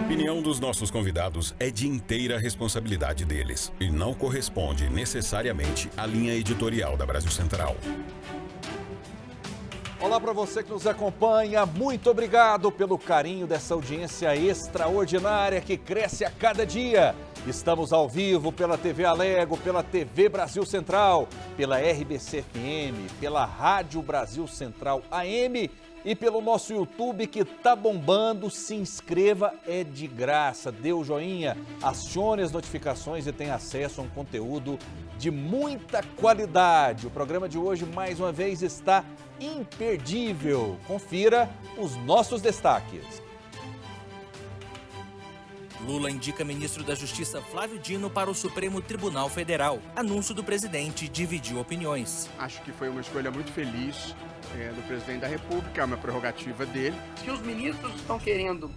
opinião dos nossos convidados é de inteira responsabilidade deles e não corresponde necessariamente à linha editorial da Brasil Central. Olá para você que nos acompanha, muito obrigado pelo carinho dessa audiência extraordinária que cresce a cada dia. Estamos ao vivo pela TV Alego, pela TV Brasil Central, pela RBC-FM, pela Rádio Brasil Central AM e pelo nosso YouTube que tá bombando. Se inscreva, é de graça, dê o joinha, acione as notificações e tenha acesso a um conteúdo de muita qualidade. O programa de hoje, mais uma vez, está imperdível. Confira os nossos destaques. Lula indica ministro da Justiça Flávio Dino para o Supremo Tribunal Federal. Anúncio do presidente dividiu opiniões. Acho que foi uma escolha muito feliz do presidente da República, é uma prerrogativa dele. Se os ministros estão querendo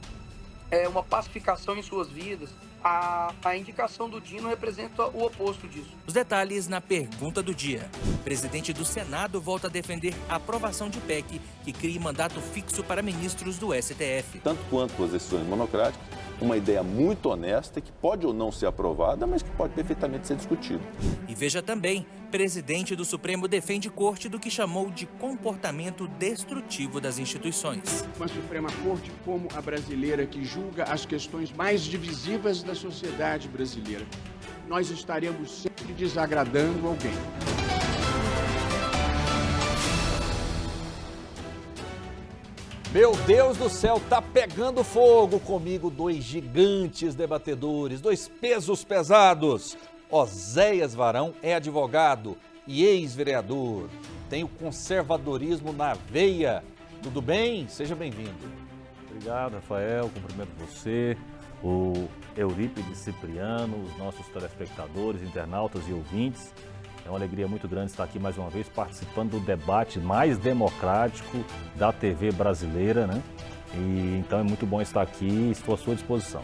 uma pacificação em suas vidas, a indicação do Dino representa o oposto disso. Os detalhes na pergunta do dia. O presidente do Senado volta a defender a aprovação de PEC que cria mandato fixo para ministros do STF. Tanto quanto as decisões monocráticas, uma ideia muito honesta que pode ou não ser aprovada, mas que pode perfeitamente ser discutida. E veja também, presidente do Supremo defende corte do que chamou de comportamento destrutivo das instituições. Uma Suprema Corte como a brasileira que julga as questões mais divisivas da sociedade brasileira. Nós estaremos sempre desagradando alguém. Meu Deus do céu, tá pegando fogo comigo, dois gigantes debatedores, dois pesos pesados. Oséias Varão é advogado e ex-vereador, tem o conservadorismo na veia. Tudo bem? Seja bem-vindo. Obrigado, Rafael, cumprimento você, o Eurípides Cipriano, os nossos telespectadores, internautas e ouvintes. É uma alegria muito grande estar aqui mais uma vez participando do debate mais democrático da TV brasileira, né? E então é muito bom estar aqui e estou à sua disposição.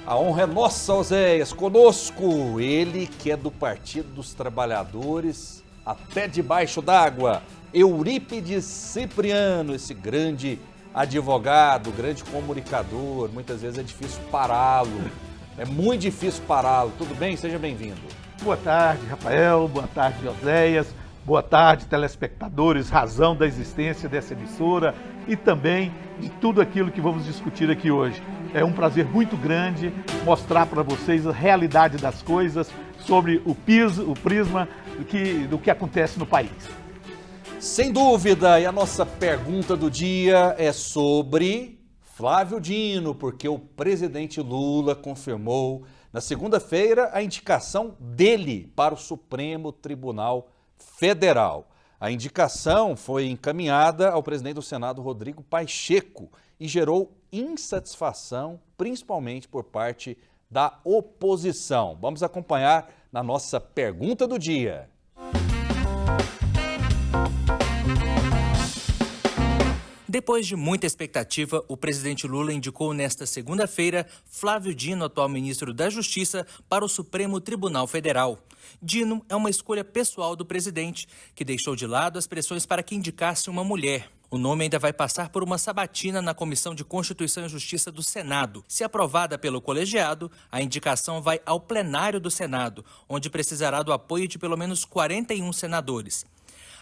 A honra é nossa, Oséias, conosco, ele que é do Partido dos Trabalhadores, até debaixo d'água, Eurípides Cipriano, esse grande advogado, grande comunicador, muitas vezes é difícil pará-lo, é muito difícil pará-lo. Tudo bem? Seja bem-vindo. Boa tarde, Rafael. Boa tarde, Oséias. Boa tarde, telespectadores, razão da existência dessa emissora e também de tudo aquilo que vamos discutir aqui hoje. É um prazer muito grande mostrar para vocês a realidade das coisas sobre o prisma do que acontece no país. Sem dúvida, e a nossa pergunta do dia é sobre Flávio Dino, porque o presidente Lula confirmou na segunda-feira a indicação dele para o Supremo Tribunal Federal. A indicação foi encaminhada ao presidente do Senado, Rodrigo Pacheco, e gerou insatisfação, principalmente por parte da oposição. Vamos acompanhar na nossa pergunta do dia. Depois de muita expectativa, o presidente Lula indicou nesta segunda-feira Flávio Dino, atual ministro da Justiça, para o Supremo Tribunal Federal. Dino é uma escolha pessoal do presidente, que deixou de lado as pressões para que indicasse uma mulher. O nome ainda vai passar por uma sabatina na Comissão de Constituição e Justiça do Senado. Se aprovada pelo colegiado, a indicação vai ao plenário do Senado, onde precisará do apoio de pelo menos 41 senadores.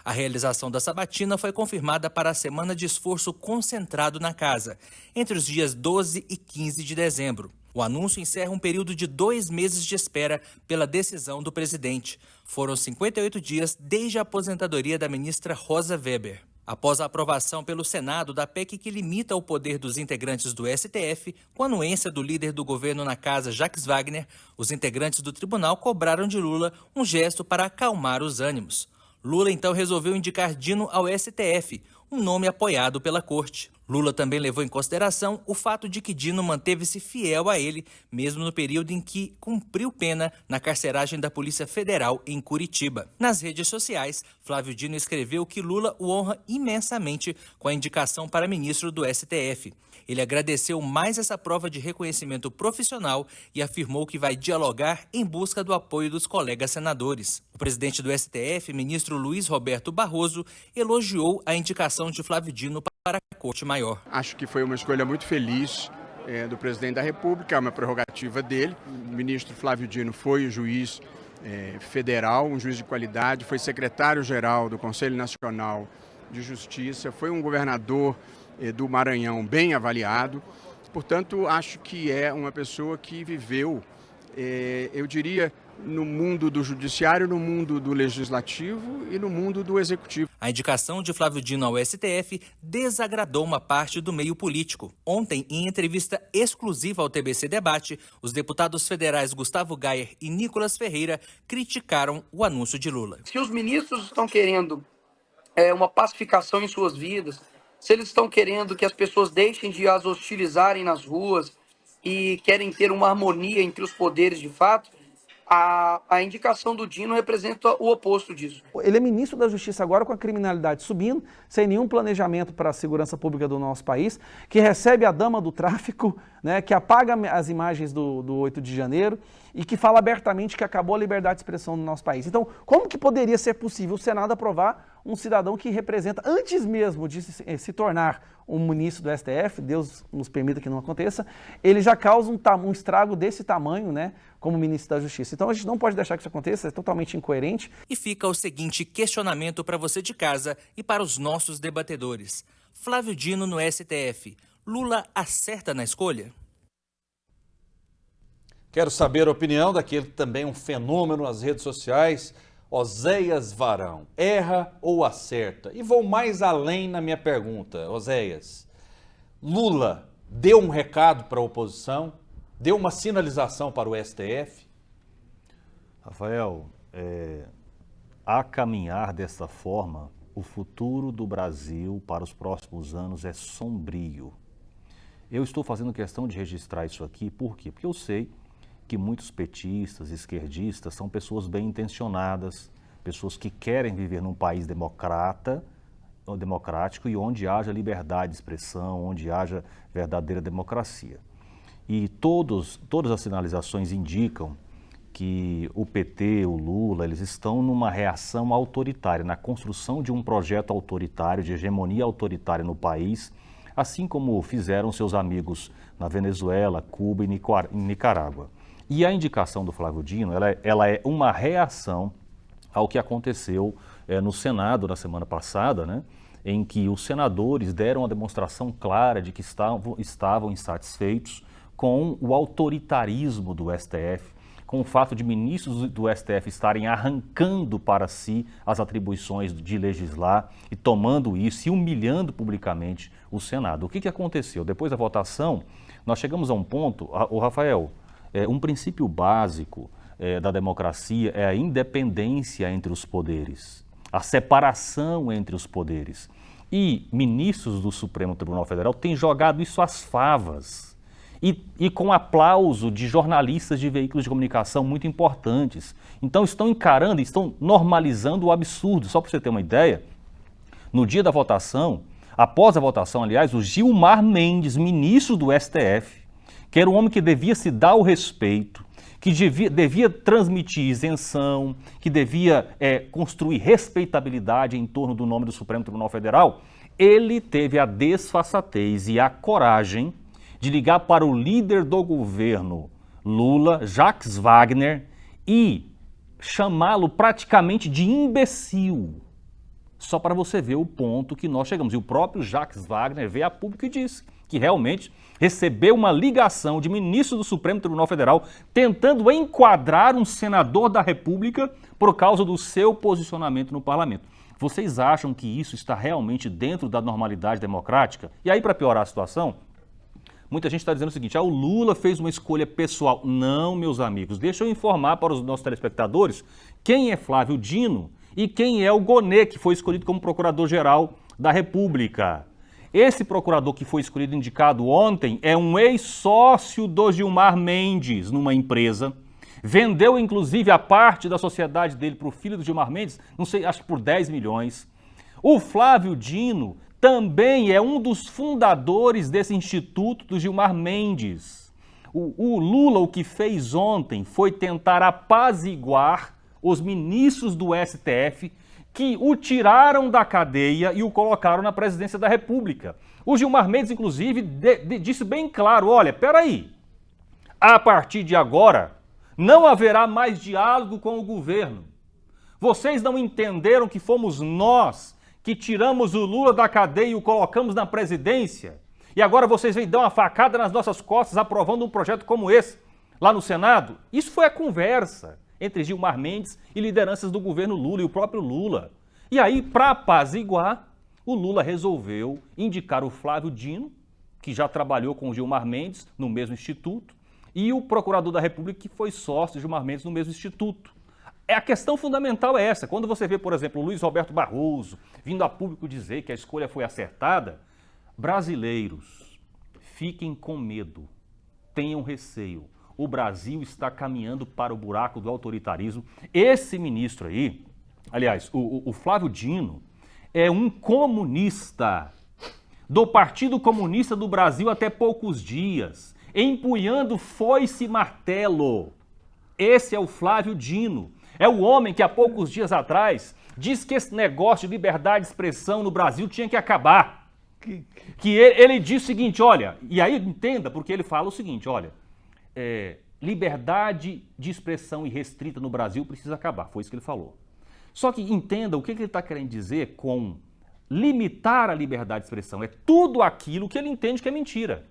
A realização da sabatina foi confirmada para a semana de esforço concentrado na casa, entre os dias 12 e 15 de dezembro. O anúncio encerra um período de 2 meses de espera pela decisão do presidente. Foram 58 dias desde a aposentadoria da ministra Rosa Weber. Após a aprovação pelo Senado da PEC que limita o poder dos integrantes do STF, com a anuência do líder do governo na casa, Jacques Wagner, os integrantes do tribunal cobraram de Lula um gesto para acalmar os ânimos. Lula então resolveu indicar Dino ao STF, um nome apoiado pela corte. Lula também levou em consideração o fato de que Dino manteve-se fiel a ele, mesmo no período em que cumpriu pena na carceragem da Polícia Federal em Curitiba. Nas redes sociais, Flávio Dino escreveu que Lula o honra imensamente com a indicação para ministro do STF. Ele agradeceu mais essa prova de reconhecimento profissional e afirmou que vai dialogar em busca do apoio dos colegas senadores. O presidente do STF, ministro Luiz Roberto Barroso, elogiou a indicação de Flávio Dino para a Corte Maior. Acho que foi uma escolha muito feliz do presidente da República, é uma prerrogativa dele. O ministro Flávio Dino foi o juiz federal, um juiz de qualidade, foi secretário-geral do Conselho Nacional de Justiça, foi um governador do Maranhão bem avaliado. Portanto, acho que é uma pessoa que viveu, eu diria, no mundo do judiciário, no mundo do legislativo e no mundo do executivo. A indicação de Flávio Dino ao STF desagradou uma parte do meio político. Ontem, em entrevista exclusiva ao TBC Debate, os deputados federais Gustavo Gayer e Nicolas Ferreira criticaram o anúncio de Lula. Se os ministros estão querendo uma pacificação em suas vidas, se eles estão querendo que as pessoas deixem de as hostilizarem nas ruas e querem ter uma harmonia entre os poderes de fato, a indicação do Dino representa o oposto disso. Ele é ministro da Justiça agora com a criminalidade subindo, sem nenhum planejamento para a segurança pública do nosso país, que recebe a dama do tráfico, né, que apaga as imagens do 8 de janeiro e que fala abertamente que acabou a liberdade de expressão no nosso país. Então, como que poderia ser possível o Senado aprovar um cidadão que representa, antes mesmo de se tornar um ministro do STF, Deus nos permita que não aconteça, ele já causa um estrago desse tamanho, né, como ministro da Justiça. Então a gente não pode deixar que isso aconteça, é totalmente incoerente. E fica o seguinte questionamento para você de casa e para os nossos debatedores. Flávio Dino no STF. Lula acerta na escolha? Quero saber a opinião daquele que também é um fenômeno nas redes sociais, Oséias Varão. Erra ou acerta? E vou mais além na minha pergunta, Oséias. Lula deu um recado para a oposição? Deu uma sinalização para o STF? Rafael, a caminhar dessa forma, o futuro do Brasil para os próximos anos é sombrio. Eu estou fazendo questão de registrar isso aqui, por quê? Porque eu sei que muitos petistas, esquerdistas, são pessoas bem intencionadas, pessoas que querem viver num país democrático e onde haja liberdade de expressão, onde haja verdadeira democracia. E todas as sinalizações indicam que o PT, o Lula, eles estão numa reação autoritária, na construção de um projeto autoritário, de hegemonia autoritária no país, assim como fizeram seus amigos na Venezuela, Cuba e Nicarágua. E a indicação do Flávio Dino, ela é uma reação ao que aconteceu no Senado na semana passada, né, em que os senadores deram uma demonstração clara de que estavam insatisfeitos com o autoritarismo do STF, com o fato de ministros do STF estarem arrancando para si as atribuições de legislar e tomando isso e humilhando publicamente o Senado. O que aconteceu? Depois da votação, nós chegamos a um ponto, Rafael, um princípio básico da democracia é a independência entre os poderes, a separação entre os poderes. E ministros do Supremo Tribunal Federal têm jogado isso às favas. E com aplauso de jornalistas de veículos de comunicação muito importantes. Então estão encarando, estão normalizando o absurdo. Só para você ter uma ideia, no dia da votação, após a votação, aliás, o Gilmar Mendes, ministro do STF, que era um homem que devia se dar o respeito, que devia transmitir isenção, que devia construir respeitabilidade em torno do nome do Supremo Tribunal Federal, ele teve a desfaçatez e a coragem de ligar para o líder do governo, Lula, Jacques Wagner, e chamá-lo praticamente de imbecil. Só para você ver o ponto que nós chegamos. E o próprio Jacques Wagner veio a público e disse que realmente recebeu uma ligação de ministro do Supremo Tribunal Federal tentando enquadrar um senador da República por causa do seu posicionamento no parlamento. Vocês acham que isso está realmente dentro da normalidade democrática? E aí, para piorar a situação, muita gente está dizendo o seguinte, o Lula fez uma escolha pessoal. Não, meus amigos, deixa eu informar para os nossos telespectadores quem é Flávio Dino e quem é o Gonê, que foi escolhido como Procurador-Geral da República. Esse procurador que foi escolhido, indicado ontem, é um ex-sócio do Gilmar Mendes numa empresa. Vendeu, inclusive, a parte da sociedade dele para o filho do Gilmar Mendes, não sei, acho que por 10 milhões. O Flávio Dino também é um dos fundadores desse instituto do Gilmar Mendes. O Lula, o que fez ontem foi tentar apaziguar os ministros do STF que o tiraram da cadeia e o colocaram na presidência da República. O Gilmar Mendes, inclusive, disse bem claro, olha, peraí, a partir de agora não haverá mais diálogo com o governo. Vocês não entenderam que fomos nós que tiramos o Lula da cadeia e o colocamos na presidência? E agora vocês vêm dar uma facada nas nossas costas aprovando um projeto como esse lá no Senado? Isso foi a conversa entre Gilmar Mendes e lideranças do governo Lula e o próprio Lula. E aí, para apaziguar, o Lula resolveu indicar o Flávio Dino, que já trabalhou com o Gilmar Mendes no mesmo instituto, e o procurador da República, que foi sócio de Gilmar Mendes no mesmo instituto. A questão fundamental é essa. Quando você vê, por exemplo, o Luiz Roberto Barroso vindo a público dizer que a escolha foi acertada, brasileiros, fiquem com medo, tenham receio. O Brasil está caminhando para o buraco do autoritarismo. Esse ministro aí, aliás, o Flávio Dino, é um comunista do Partido Comunista do Brasil até poucos dias, empunhando foice e martelo. Esse é o Flávio Dino. É o homem que há poucos dias atrás disse que esse negócio de liberdade de expressão no Brasil tinha que acabar. Que ele diz o seguinte, olha, e aí entenda, porque ele fala o seguinte, olha, liberdade de expressão irrestrita no Brasil precisa acabar, foi isso que ele falou. Só que entenda o que ele está querendo dizer com limitar a liberdade de expressão. É tudo aquilo que ele entende que é mentira.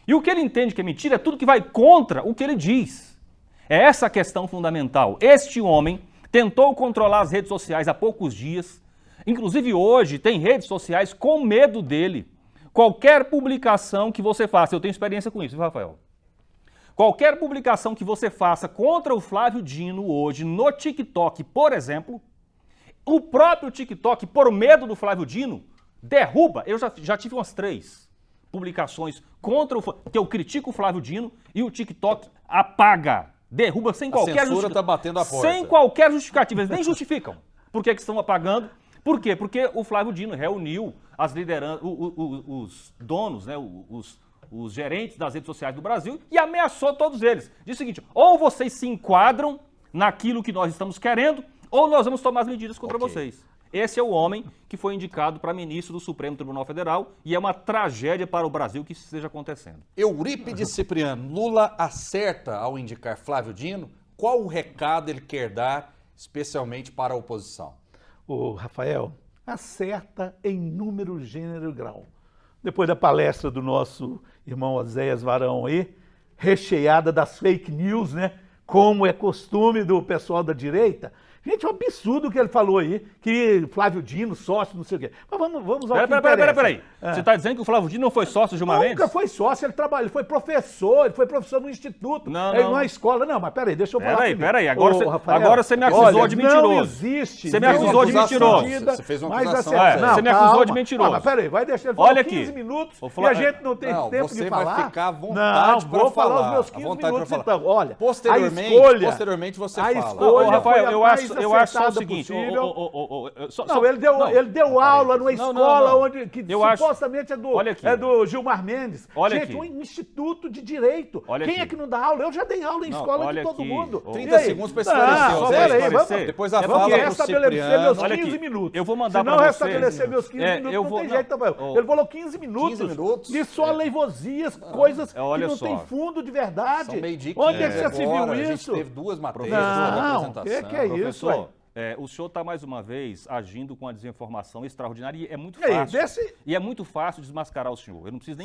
E o que ele entende que é mentira é tudo que vai contra o que ele diz. É essa a questão fundamental. Este homem tentou controlar as redes sociais há poucos dias. Inclusive hoje tem redes sociais com medo dele. Qualquer publicação que você faça, eu tenho experiência com isso, viu, Rafael? Qualquer publicação que você faça contra o Flávio Dino hoje no TikTok, por exemplo, o próprio TikTok, por medo do Flávio Dino, derruba. Eu já tive umas 3 publicações contra o que eu critico o Flávio Dino e o TikTok apaga, derruba sem qualquer justificativa. Tá batendo a porta. Sem qualquer justificativa, eles nem justificam. Por que estão apagando? Por quê? Porque o Flávio Dino reuniu as lideranças, os donos, né, os gerentes das redes sociais do Brasil e ameaçou todos eles. Diz o seguinte, ou vocês se enquadram naquilo que nós estamos querendo, ou nós vamos tomar as medidas contra vocês. Esse é o homem que foi indicado para ministro do Supremo Tribunal Federal e é uma tragédia para o Brasil que isso esteja acontecendo. Eurípides Cipriano, Lula acerta ao indicar Flávio Dino? Qual o recado ele quer dar, especialmente para a oposição? O Rafael, acerta em número, gênero e grau. Depois da palestra do nosso irmão Oséias Varão aí, recheada das fake news, né? Como é costume do pessoal da direita. Gente, é um absurdo o que ele falou aí, que Flávio Dino, sócio, não sei o quê. Mas vamos ao que interessa. Peraí. Você está dizendo que o Flávio Dino não foi sócio de Gilmar Mendes? Nunca foi sócio, ele trabalhou, ele foi professor no instituto, numa escola. Não, mas peraí, deixa eu falar. Peraí, agora você me acusou de mentiroso. Não existe. Você me acusou de mentiroso. Você fez uma acusação. Você me acusou de mentiroso. Mas peraí, vai deixar ele falar 15 minutos e a gente não tem tempo de falar. Você vai ficar à vontade para falar. Vou falar os meus 15 minutos então. Olha, posteriormente você fala. Rafael, eu acho só o seguinte. Não, ele deu aula numa escola onde supostamente é do Gilmar Mendes. Gente, um instituto de direito. Quem é que não dá aula? Eu já dei aula em escola de todo mundo. 30 segundos para esclarecer. Depois a fala pro restabelecer meus 15 minutos. Eu vou mandar para vocês. Se não restabelecer meus 15 minutos, não tem jeito também. Ele falou 15 minutos de só leivosias, coisas que não tem fundo de verdade. Onde é que já se viu isso? A gente teve 2 matérias. Não, que é isso? O senhor está, mais uma vez, agindo com a desinformação extraordinária e é muito fácil. E é muito fácil desmascarar o senhor. Eu não preciso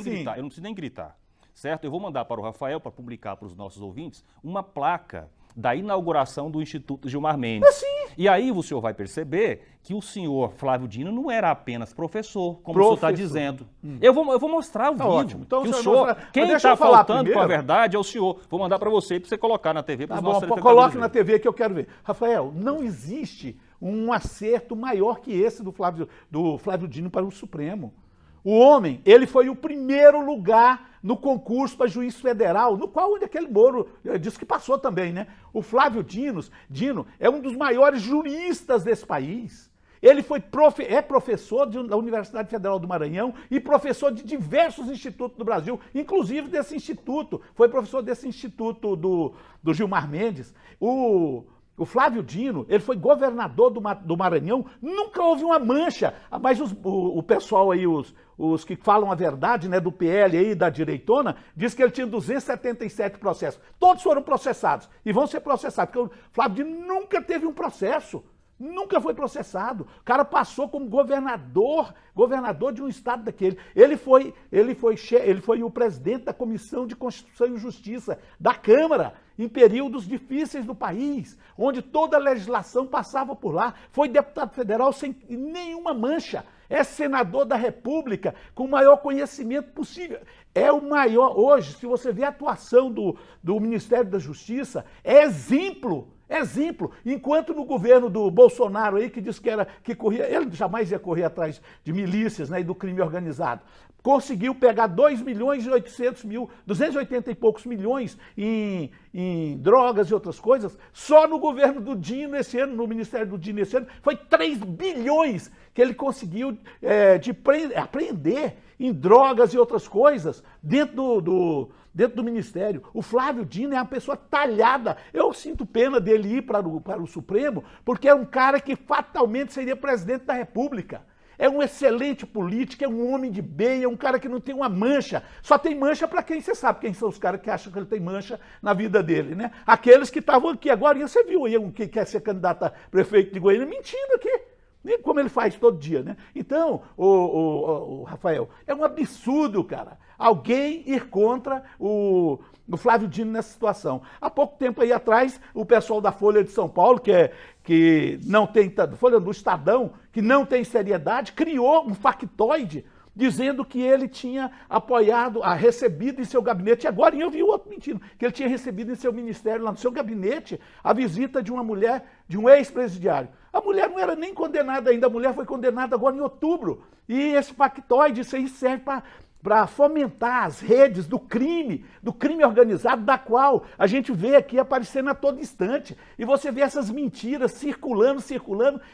nem gritar. Certo? Eu vou mandar para o Rafael, para publicar para os nossos ouvintes, uma placa da inauguração do Instituto Gilmar Mendes. E aí o senhor vai perceber que o senhor Flávio Dino não era apenas professor, como o senhor está dizendo. Eu vou mostrar o vídeo. Ótimo. Então, que o senhor, quem está faltando com a verdade é o senhor. Vou mandar para você colocar na TV. Para os nossos telespectadores. Coloque na TV que eu quero ver. Rafael, não existe um acerto maior que esse do Flávio Dino para o Supremo. O homem, ele foi o primeiro lugar no concurso para juiz federal, no qual aquele Moro disse que passou também, né? O Flávio Dino é um dos maiores juristas desse país. Ele é professor da Universidade Federal do Maranhão e professor de diversos institutos do Brasil, inclusive desse instituto. Foi professor desse instituto do Gilmar Mendes. O Flávio Dino, ele foi governador do Maranhão, nunca houve uma mancha. Mas o pessoal aí, os que falam a verdade, né, do PL aí, da direitona, diz que ele tinha 277 processos. Todos foram processados e vão ser processados, porque o Flávio Dino nunca teve um processo. Nunca foi processado. O cara passou como governador de um estado daquele. Ele foi o presidente da Comissão de Constituição e Justiça da Câmara em períodos difíceis do país, onde toda a legislação passava por lá. Foi deputado federal sem nenhuma mancha. É senador da República com o maior conhecimento possível. É o maior, hoje, se você vê a atuação do Ministério da Justiça, é exemplo. Enquanto no governo do Bolsonaro aí, que disse que corria, ele jamais ia correr atrás de milícias, né, e do crime organizado, conseguiu pegar 280 e poucos milhões em drogas e outras coisas. Só no governo do Dino esse ano, no Ministério do Dino esse ano, foi 3 bilhões que ele conseguiu apreender em drogas e outras coisas dentro do Ministério. O Flávio Dino é uma pessoa talhada. Eu sinto pena dele ir para o Supremo, porque é um cara que fatalmente seria presidente da República. É um excelente político, é um homem de bem, é um cara que não tem uma mancha. Só tem mancha para quem você sabe, quem são os caras que acham que ele tem mancha na vida dele, né? Aqueles que estavam aqui agora, e você viu aí um que quer ser candidato a prefeito de Goiânia mentindo aqui. Como ele faz todo dia, né? Então, o Rafael, é um absurdo, cara, alguém ir contra o Flávio Dino nessa situação. Há pouco tempo aí atrás, o pessoal da Folha de São Paulo, que não tem, Folha do Estadão, que não tem seriedade, criou um factoide dizendo que ele tinha recebido em seu gabinete, e agora eu vi o outro mentindo, que ele tinha recebido em seu ministério, lá no seu gabinete, a visita de uma mulher, de um ex-presidiário. A mulher não era nem condenada ainda, a mulher foi condenada agora em outubro. E esse factoide, isso aí serve para fomentar as redes do crime organizado, da qual a gente vê aqui aparecendo a todo instante. E você vê essas mentiras circulando,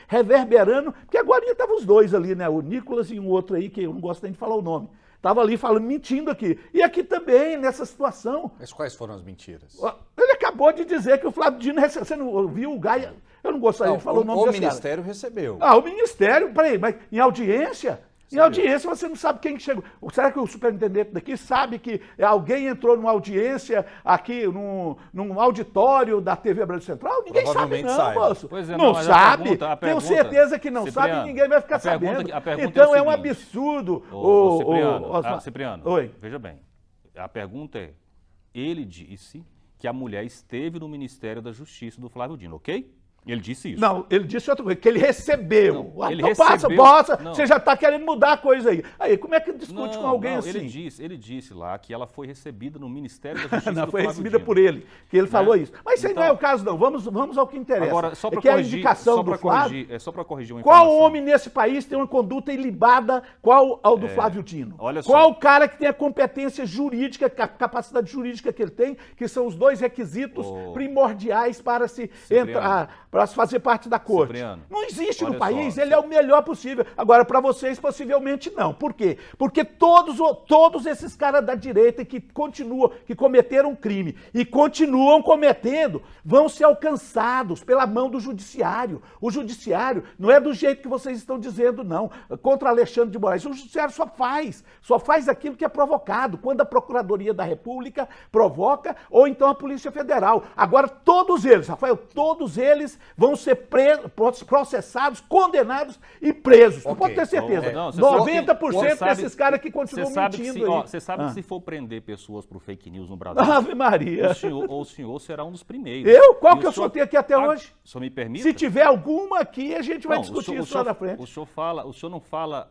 reverberando, porque agora estavam os dois ali, né? O Nicolas e um outro aí, que eu não gosto nem de falar o nome. Estava ali falando, mentindo aqui. E aqui também, nessa situação. Mas quais foram as mentiras? Ele acabou de dizer que o Flávio Dino recebeu. Você não viu o Gaia? Eu não gostaria de falar o nome desse cara. O Ministério recebeu. O Ministério, peraí, mas em audiência? Em audiência você não sabe quem chegou. Será que o superintendente daqui sabe que alguém entrou numa audiência aqui, num auditório da TV Brasil Central? Ninguém sabe não, moço. Pois é, não sabe. Tenho certeza que não sabe e ninguém vai ficar sabendo. Então é um absurdo. Cipriano, oi. Veja bem, a pergunta é, ele disse que a mulher esteve no Ministério da Justiça do Flávio Dino, ok? Ele disse isso. Não, ele disse outra coisa, que ele recebeu. Ele recebeu. Passa, você já está querendo mudar a coisa aí. Aí, como é que discute com alguém assim? Ele disse lá que ela foi recebida no Ministério da Justiça não, do foi Flávio recebida Dino. por ele, que ele falou isso. Mas isso aí não é o caso, não. Vamos ao que interessa. Agora, só para corrigir, a indicação do Flávio. Só para corrigir uma informação. Qual homem nesse país tem uma conduta ilibada qual ao do Flávio Dino? Olha só. Qual o cara que tem a competência jurídica, a capacidade jurídica que ele tem, que são os dois requisitos primordiais para se entrar, para se fazer parte da corte. Cipriano, não existe no país, ele é o melhor possível. Agora, para vocês, possivelmente não. Por quê? Porque todos esses caras da direita que cometeram crime e continuam cometendo, vão ser alcançados pela mão do judiciário. O judiciário não é do jeito que vocês estão dizendo, não. Contra Alexandre de Moraes. O judiciário só faz aquilo que é provocado, quando a Procuradoria da República provoca, ou então a Polícia Federal. Agora, todos eles, Rafael, todos eles vão ser processados, condenados e presos. Okay. Pode ter certeza. 90% desses caras que continuam mentindo aí. Você sabe que se for prender pessoas por fake news no Brasil, Ave Maria. O senhor será um dos primeiros. Qual que eu soltei aqui até hoje? Só me permite? Se tiver alguma aqui, a gente vai discutir isso lá na frente. O senhor não fala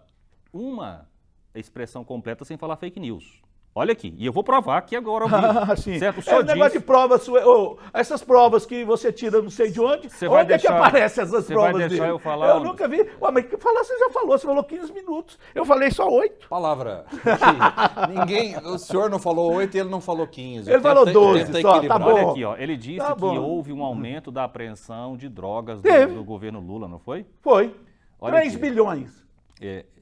uma expressão completa sem falar fake news. Olha aqui, e eu vou provar aqui agora ao vivo. Certo? É um negócio de provas, essas provas que você tira não sei de onde, onde é que aparecem essas provas dele? Você vai deixar eu falar? Eu nunca vi. Mas falar você já falou, você falou 15 minutos. Eu falei só 8. Palavra. O senhor não falou 8 e ele não falou 15. Ele falou 12 só, tá bom. Olha aqui, ele disse que houve um aumento da apreensão de drogas do governo Lula, não foi? Foi. 3 bilhões.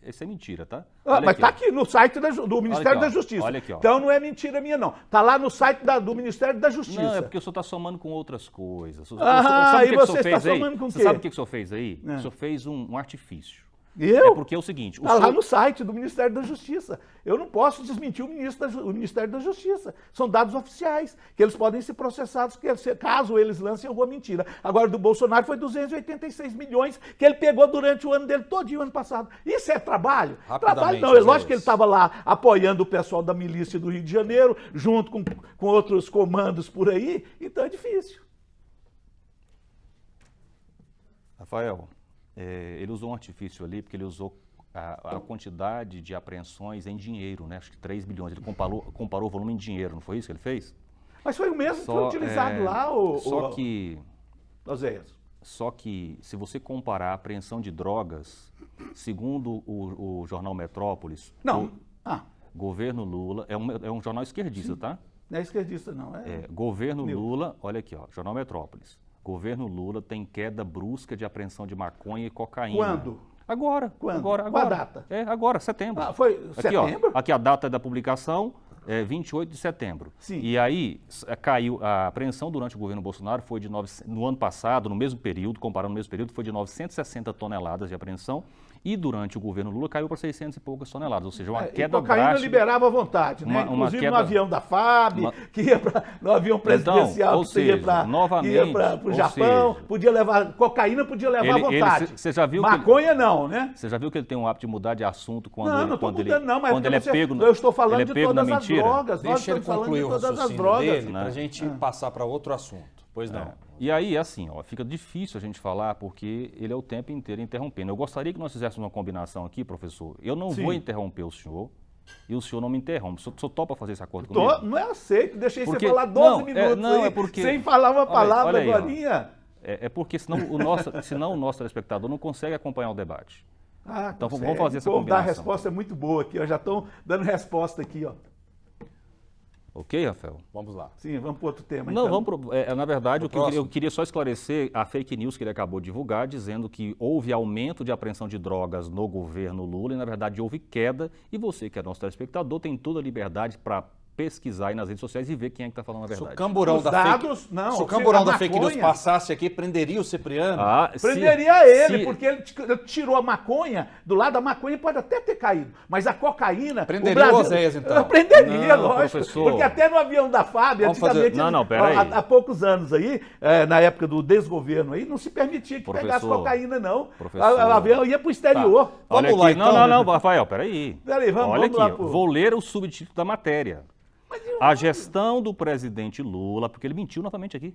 Isso é mentira, tá? Mas está aqui no site do Ministério da Justiça. Olha aqui, ó. Então não é mentira minha, não. Está lá no site do Ministério da Justiça. Não, é porque o senhor está somando com outras coisas. Sabe o que você está somando com o quê? Você sabe o que o senhor fez aí? O senhor fez um artifício. Eu? É porque é o seguinte... Está lá no site do Ministério da Justiça. Eu não posso desmentir o Ministério da Justiça. São dados oficiais, que eles podem ser processados caso eles lancem alguma mentira. Agora, do Bolsonaro foi 286 milhões que ele pegou durante o ano dele todinho, ano passado. Isso é trabalho? Trabalho não. É lógico que ele estava lá apoiando o pessoal da milícia do Rio de Janeiro, junto com outros comandos por aí, então é difícil. Rafael... ele usou um artifício ali, porque ele usou a quantidade de apreensões em dinheiro, né? Acho que 3 bilhões. Ele comparou o volume em dinheiro, não foi isso que ele fez? Mas foi o mesmo que foi utilizado lá, Oséias. Só que, se você comparar a apreensão de drogas, segundo o jornal Metrópolis... Governo Lula, é um jornal esquerdista, sim. Tá? Não é esquerdista, não. Governo Lula, olha aqui, ó, jornal Metrópolis. Governo Lula tem queda brusca de apreensão de maconha e cocaína. Quando? Agora. Quando? Agora. Qual a data? Agora, setembro. Foi aqui, setembro? Ó, aqui a data da publicação é 28 de setembro. Sim. E aí caiu, a apreensão durante o governo Bolsonaro foi no ano passado, no mesmo período, comparando o mesmo período, foi de 960 toneladas de apreensão. E durante o governo Lula caiu para 600 e poucas toneladas, ou seja, uma queda drástica. Cocaína liberava à vontade, né? Inclusive no avião da FAB, que ia no avião presidencial, que ia para o Japão, podia levar, cocaína podia levar à vontade. Você já viu maconha não, né? Você já viu que ele tem um hábito de mudar de assunto quando não estou mudando não, mas ele é pego eu estou falando de todas as mentira. drogas. Deixa ele concluir o raciocínio dele para a gente passar para outro assunto. Pois não. E aí, assim, fica difícil a gente falar porque ele é o tempo inteiro interrompendo. Eu gostaria que nós fizéssemos uma combinação aqui, professor. Eu não vou interromper o senhor e o senhor não me interrompe. O senhor topa fazer esse acordo comigo? Não é aceito. Deixei você falar 12 minutos aí, sem falar uma palavra agorinha. É porque senão o nosso telespectador não consegue acompanhar o debate. Então vamos fazer essa combinação. A resposta é muito boa aqui. Já estão dando resposta aqui, ó. Ok, Rafael? Vamos lá. Sim, vamos para outro tema. Não, então. vamos na verdade, eu queria só esclarecer a fake news que ele acabou de divulgar, dizendo que houve aumento de apreensão de drogas no governo Lula e, na verdade, houve queda. E você, que é nosso telespectador, tem toda a liberdade para pesquisar aí nas redes sociais e ver quem é que está falando a verdade. Se o camburão da fake news passasse aqui, prenderia o Cipriano? Prenderia ele, porque ele tirou a maconha, do lado da maconha pode até ter caído, mas a cocaína... Prenderia o Oséias, então? Prenderia, lógico, professor. Porque até no avião da FAB, antigamente, há poucos anos aí, na época do desgoverno aí, não se permitia que pegasse cocaína, não. O avião ia para o exterior. Vamos lá, então. Não, Rafael, peraí. Vamos lá. Vou ler o subtítulo da matéria. A gestão do presidente Lula, porque ele mentiu novamente aqui,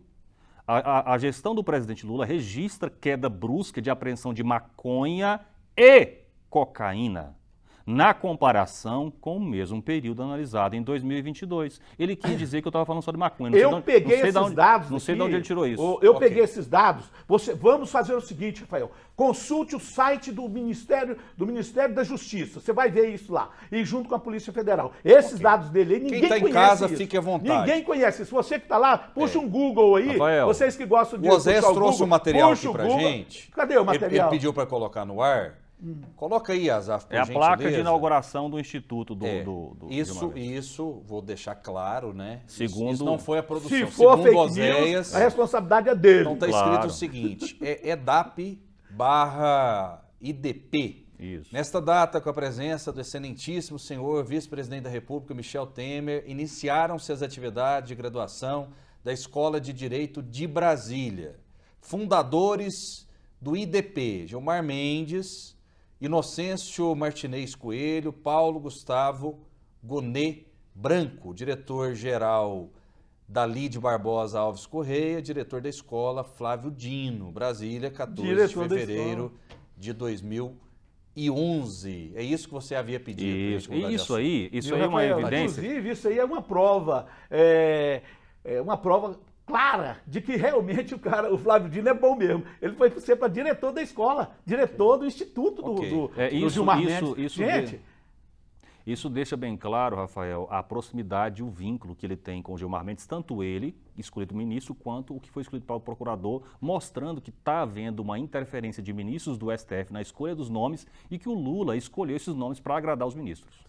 a gestão do presidente Lula registra queda brusca de apreensão de maconha e cocaína na comparação com o mesmo período analisado em 2022. Ele quis dizer que eu estava falando só de maconha. Eu peguei esses dados. Não sei de onde ele tirou isso. Eu peguei esses dados. Vamos fazer o seguinte, Rafael. Consulte o site do Ministério da Justiça. Você vai ver isso lá. E junto com a Polícia Federal. Esses dados dele, ninguém conhece. Quem está em casa, fique à vontade. Ninguém conhece. Se você que está lá, puxa um Google aí. Rafael, vocês que gostam de... O Oséias trouxe um material aqui pra gente. Cadê o material? Ele pediu para colocar no ar. Coloca aí, Azaf, por gentileza. É a placa de inauguração do Instituto do Isso, vou deixar claro, né? Segundo, isso não foi a produção. Se for segundo fake Oséias, news, a responsabilidade é dele. Então está escrito o seguinte, EDAP/IDP. Isso. Nesta data, com a presença do excelentíssimo senhor vice-presidente da República, Michel Temer, iniciaram-se as atividades de graduação da Escola de Direito de Brasília. Fundadores do IDP, Gilmar Mendes, Inocêncio Martinez Coelho, Paulo Gustavo Gonet Branco, diretor-geral da Lide Barbosa Alves Correia, diretor da escola Flávio Dino, Brasília, 14 de fevereiro de 2011. É isso que você havia pedido. Isso aí é uma evidência. Inclusive, isso aí é uma prova, uma prova clara de que realmente o Flávio Dino é bom mesmo. Ele foi ser para diretor da escola, diretor do Instituto do Gilmar Mendes. Isso deixa bem claro, Rafael, a proximidade e o vínculo que ele tem com o Gilmar Mendes, tanto ele, escolhido ministro, quanto o que foi escolhido para o procurador, mostrando que está havendo uma interferência de ministros do STF na escolha dos nomes e que o Lula escolheu esses nomes para agradar os ministros.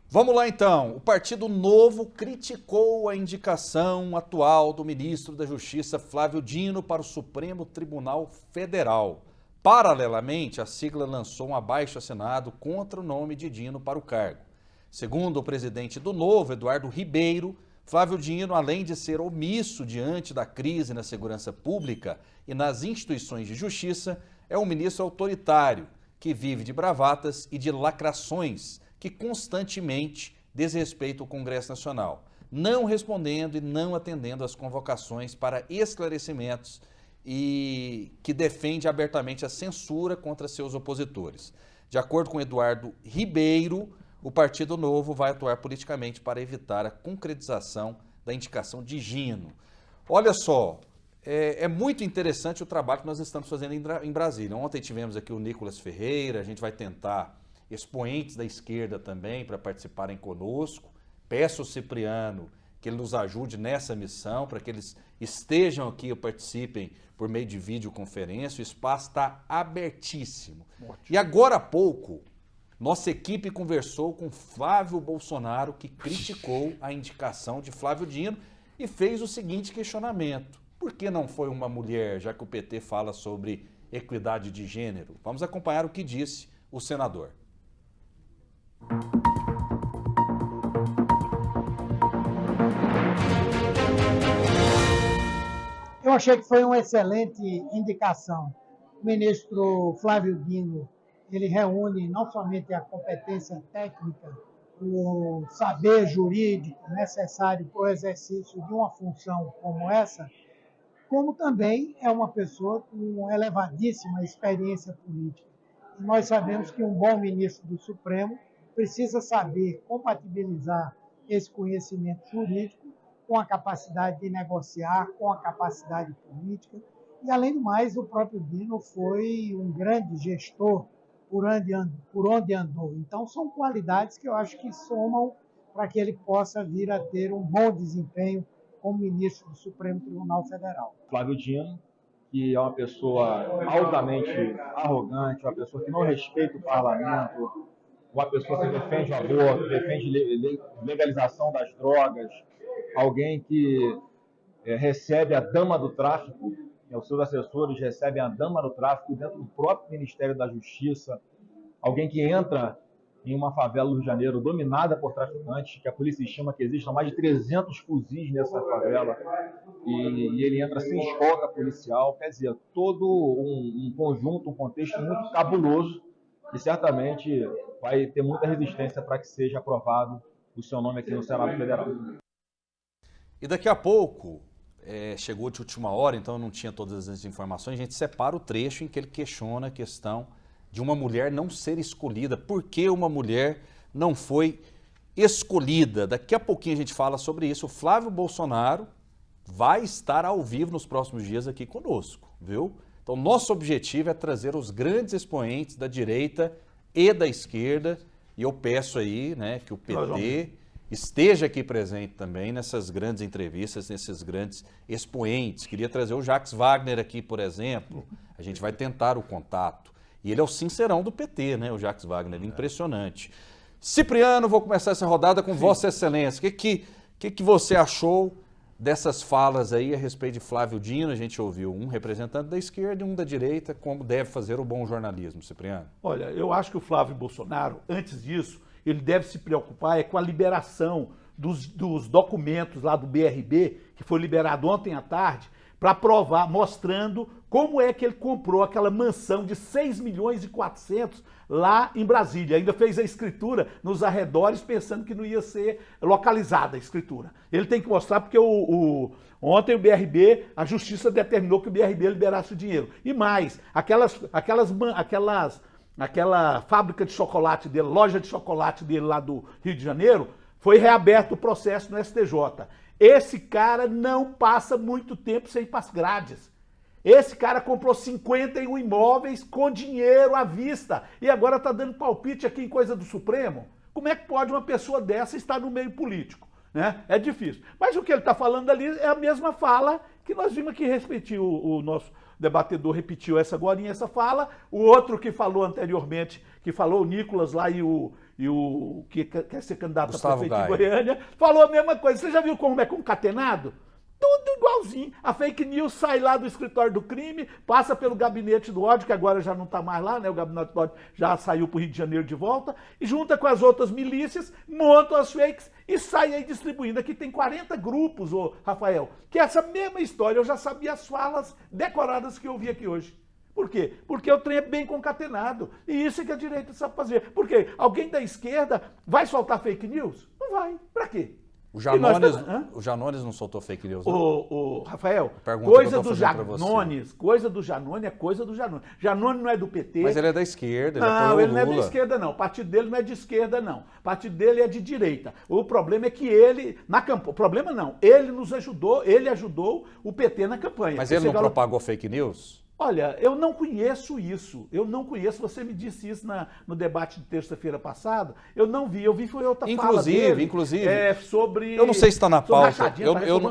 Vamos lá então. O Partido Novo criticou a indicação atual do ministro da Justiça, Flávio Dino, para o Supremo Tribunal Federal. Paralelamente, a sigla lançou um abaixo-assinado contra o nome de Dino para o cargo. Segundo o presidente do Novo, Eduardo Ribeiro, Flávio Dino, além de ser omisso diante da crise na segurança pública e nas instituições de justiça, é um ministro autoritário que vive de bravatas e de lacrações que constantemente desrespeita o Congresso Nacional, não respondendo e não atendendo às convocações para esclarecimentos e que defende abertamente a censura contra seus opositores. De acordo com Eduardo Ribeiro, o Partido Novo vai atuar politicamente para evitar a concretização da indicação de Dino. Olha só, é muito interessante o trabalho que nós estamos fazendo em Brasília. Ontem tivemos aqui o Nicolas Ferreira, a gente vai tentar expoentes da esquerda também para participarem conosco. Peço ao Cipriano que ele nos ajude nessa missão, para que eles estejam aqui e participem por meio de videoconferência. O espaço está abertíssimo. Ótimo. E agora há pouco, nossa equipe conversou com Flávio Bolsonaro, que criticou a indicação de Flávio Dino e fez o seguinte questionamento: por que não foi uma mulher, já que o PT fala sobre equidade de gênero? Vamos acompanhar o que disse o senador. Eu achei que foi uma excelente indicação. O ministro Flávio Dino, ele reúne não somente a competência técnica, o saber jurídico necessário para o exercício de uma função como essa, como também é uma pessoa com elevadíssima experiência política. E nós sabemos que um bom ministro do Supremo precisa saber compatibilizar esse conhecimento jurídico com a capacidade de negociar, com a capacidade política. E, além do mais, o próprio Dino foi um grande gestor por onde andou. Então, são qualidades que eu acho que somam para que ele possa vir a ter um bom desempenho como ministro do Supremo Tribunal Federal. Flávio Dino, que é uma pessoa altamente arrogante, uma pessoa que não respeita o parlamento, uma pessoa que defende o aborto, defende legalização das drogas, alguém que recebe a dama do tráfico, os seus assessores recebem a dama do tráfico dentro do próprio Ministério da Justiça, alguém que entra em uma favela do Rio de Janeiro dominada por traficantes, que a polícia estima que existam mais de 300 fuzis nessa favela, e ele entra sem escolta policial, quer dizer, todo um conjunto, um contexto muito cabuloso, e certamente vai ter muita resistência para que seja aprovado o seu nome aqui no Senado Federal. E daqui a pouco, chegou de última hora, então eu não tinha todas as informações, a gente separa o trecho em que ele questiona a questão de uma mulher não ser escolhida. Por que uma mulher não foi escolhida? Daqui a pouquinho a gente fala sobre isso. O Flávio Bolsonaro vai estar ao vivo nos próximos dias aqui conosco, viu? Então, nosso objetivo é trazer os grandes expoentes da direita e da esquerda, e eu peço aí, né, que o PT esteja aqui presente também nessas grandes entrevistas, nesses grandes expoentes. Queria trazer o Jacques Wagner aqui, por exemplo. A gente vai tentar o contato. E ele é o sincerão do PT, né, o Jacques Wagner, impressionante. Cipriano, vou começar essa rodada com Vossa Excelência. O que você achou dessas falas aí a respeito de Flávio Dino? A gente ouviu um representante da esquerda e um da direita, como deve fazer o bom jornalismo, Cipriano. Olha, eu acho que o Flávio Bolsonaro, antes disso, ele deve se preocupar com a liberação dos documentos lá do BRB, que foi liberado ontem à tarde, para provar, mostrando como é que ele comprou aquela mansão de 6 milhões e 400 lá em Brasília. Ainda fez a escritura nos arredores, pensando que não ia ser localizada a escritura. Ele tem que mostrar, porque ontem o BRB, a justiça determinou que o BRB liberasse o dinheiro. E mais, aquela fábrica de chocolate dele, loja de chocolate dele lá do Rio de Janeiro, foi reaberto o processo no STJ. Esse cara não passa muito tempo sem ir para as grades. Esse cara comprou 51 imóveis com dinheiro à vista e agora está dando palpite aqui em coisa do Supremo. Como é que pode uma pessoa dessa estar no meio político? Né? É difícil. Mas o que ele está falando ali é a mesma fala que nós vimos aqui repetir, o nosso debatedor repetiu essa fala, o outro que falou anteriormente, que falou o Nicolas lá e o que quer ser candidato a prefeito de Goiânia, falou a mesma coisa. Você já viu como é concatenado? Tudo igualzinho. A fake news sai lá do escritório do crime, passa pelo gabinete do ódio, que agora já não está mais lá, né? O gabinete do ódio já saiu para o Rio de Janeiro de volta, e junta com as outras milícias, montam as fakes e sai aí distribuindo. Aqui tem 40 grupos, ô Rafael, que essa mesma história eu já sabia as falas decoradas que eu vi aqui hoje. Por quê? Porque o trem é bem concatenado. E isso é que a direita sabe fazer. Por quê? Alguém da esquerda vai soltar fake news? Não vai. Para quê? O Janones não soltou fake news, não? O Rafael, coisa do Janones é coisa do Janones. Janones não é do PT. Mas ele é da esquerda, ele não é da esquerda, não. O partido dele não é de esquerda, não. O partido dele é de direita. O problema é que ele, na campanha, o problema não, ele nos ajudou, ele ajudou o PT na campanha. Mas ele não propagou fake news? Olha, eu não conheço isso, você me disse isso no debate de terça-feira passada, eu não vi, foi outra fala dele. Inclusive, sobre... Eu não sei se está na pauta,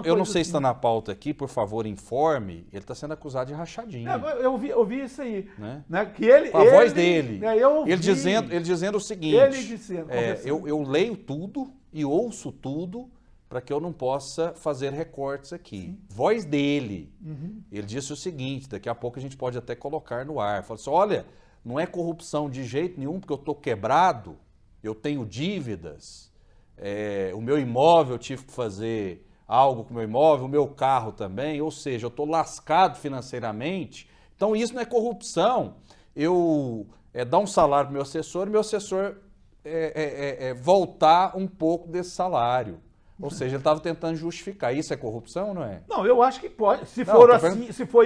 eu não sei se está na pauta aqui, por favor, informe, ele está sendo acusado de rachadinha. Eu vi isso aí. Né? Que ele, com a voz dele, ele dizendo o seguinte, eu leio tudo e ouço tudo, para que eu não possa fazer recortes aqui. Sim. Voz dele. Ele disse o seguinte, daqui a pouco a gente pode até colocar no ar. Falou assim, olha, não é corrupção de jeito nenhum, porque eu estou quebrado, eu tenho dívidas, o meu imóvel eu tive que fazer algo com o meu imóvel, o meu carro também, ou seja, eu estou lascado financeiramente, então isso não é corrupção. Eu dar um salário para o meu assessor e meu assessor voltar um pouco desse salário. Ou seja, ele estava tentando justificar. Isso é corrupção, não é? Não, eu acho que pode. Se foi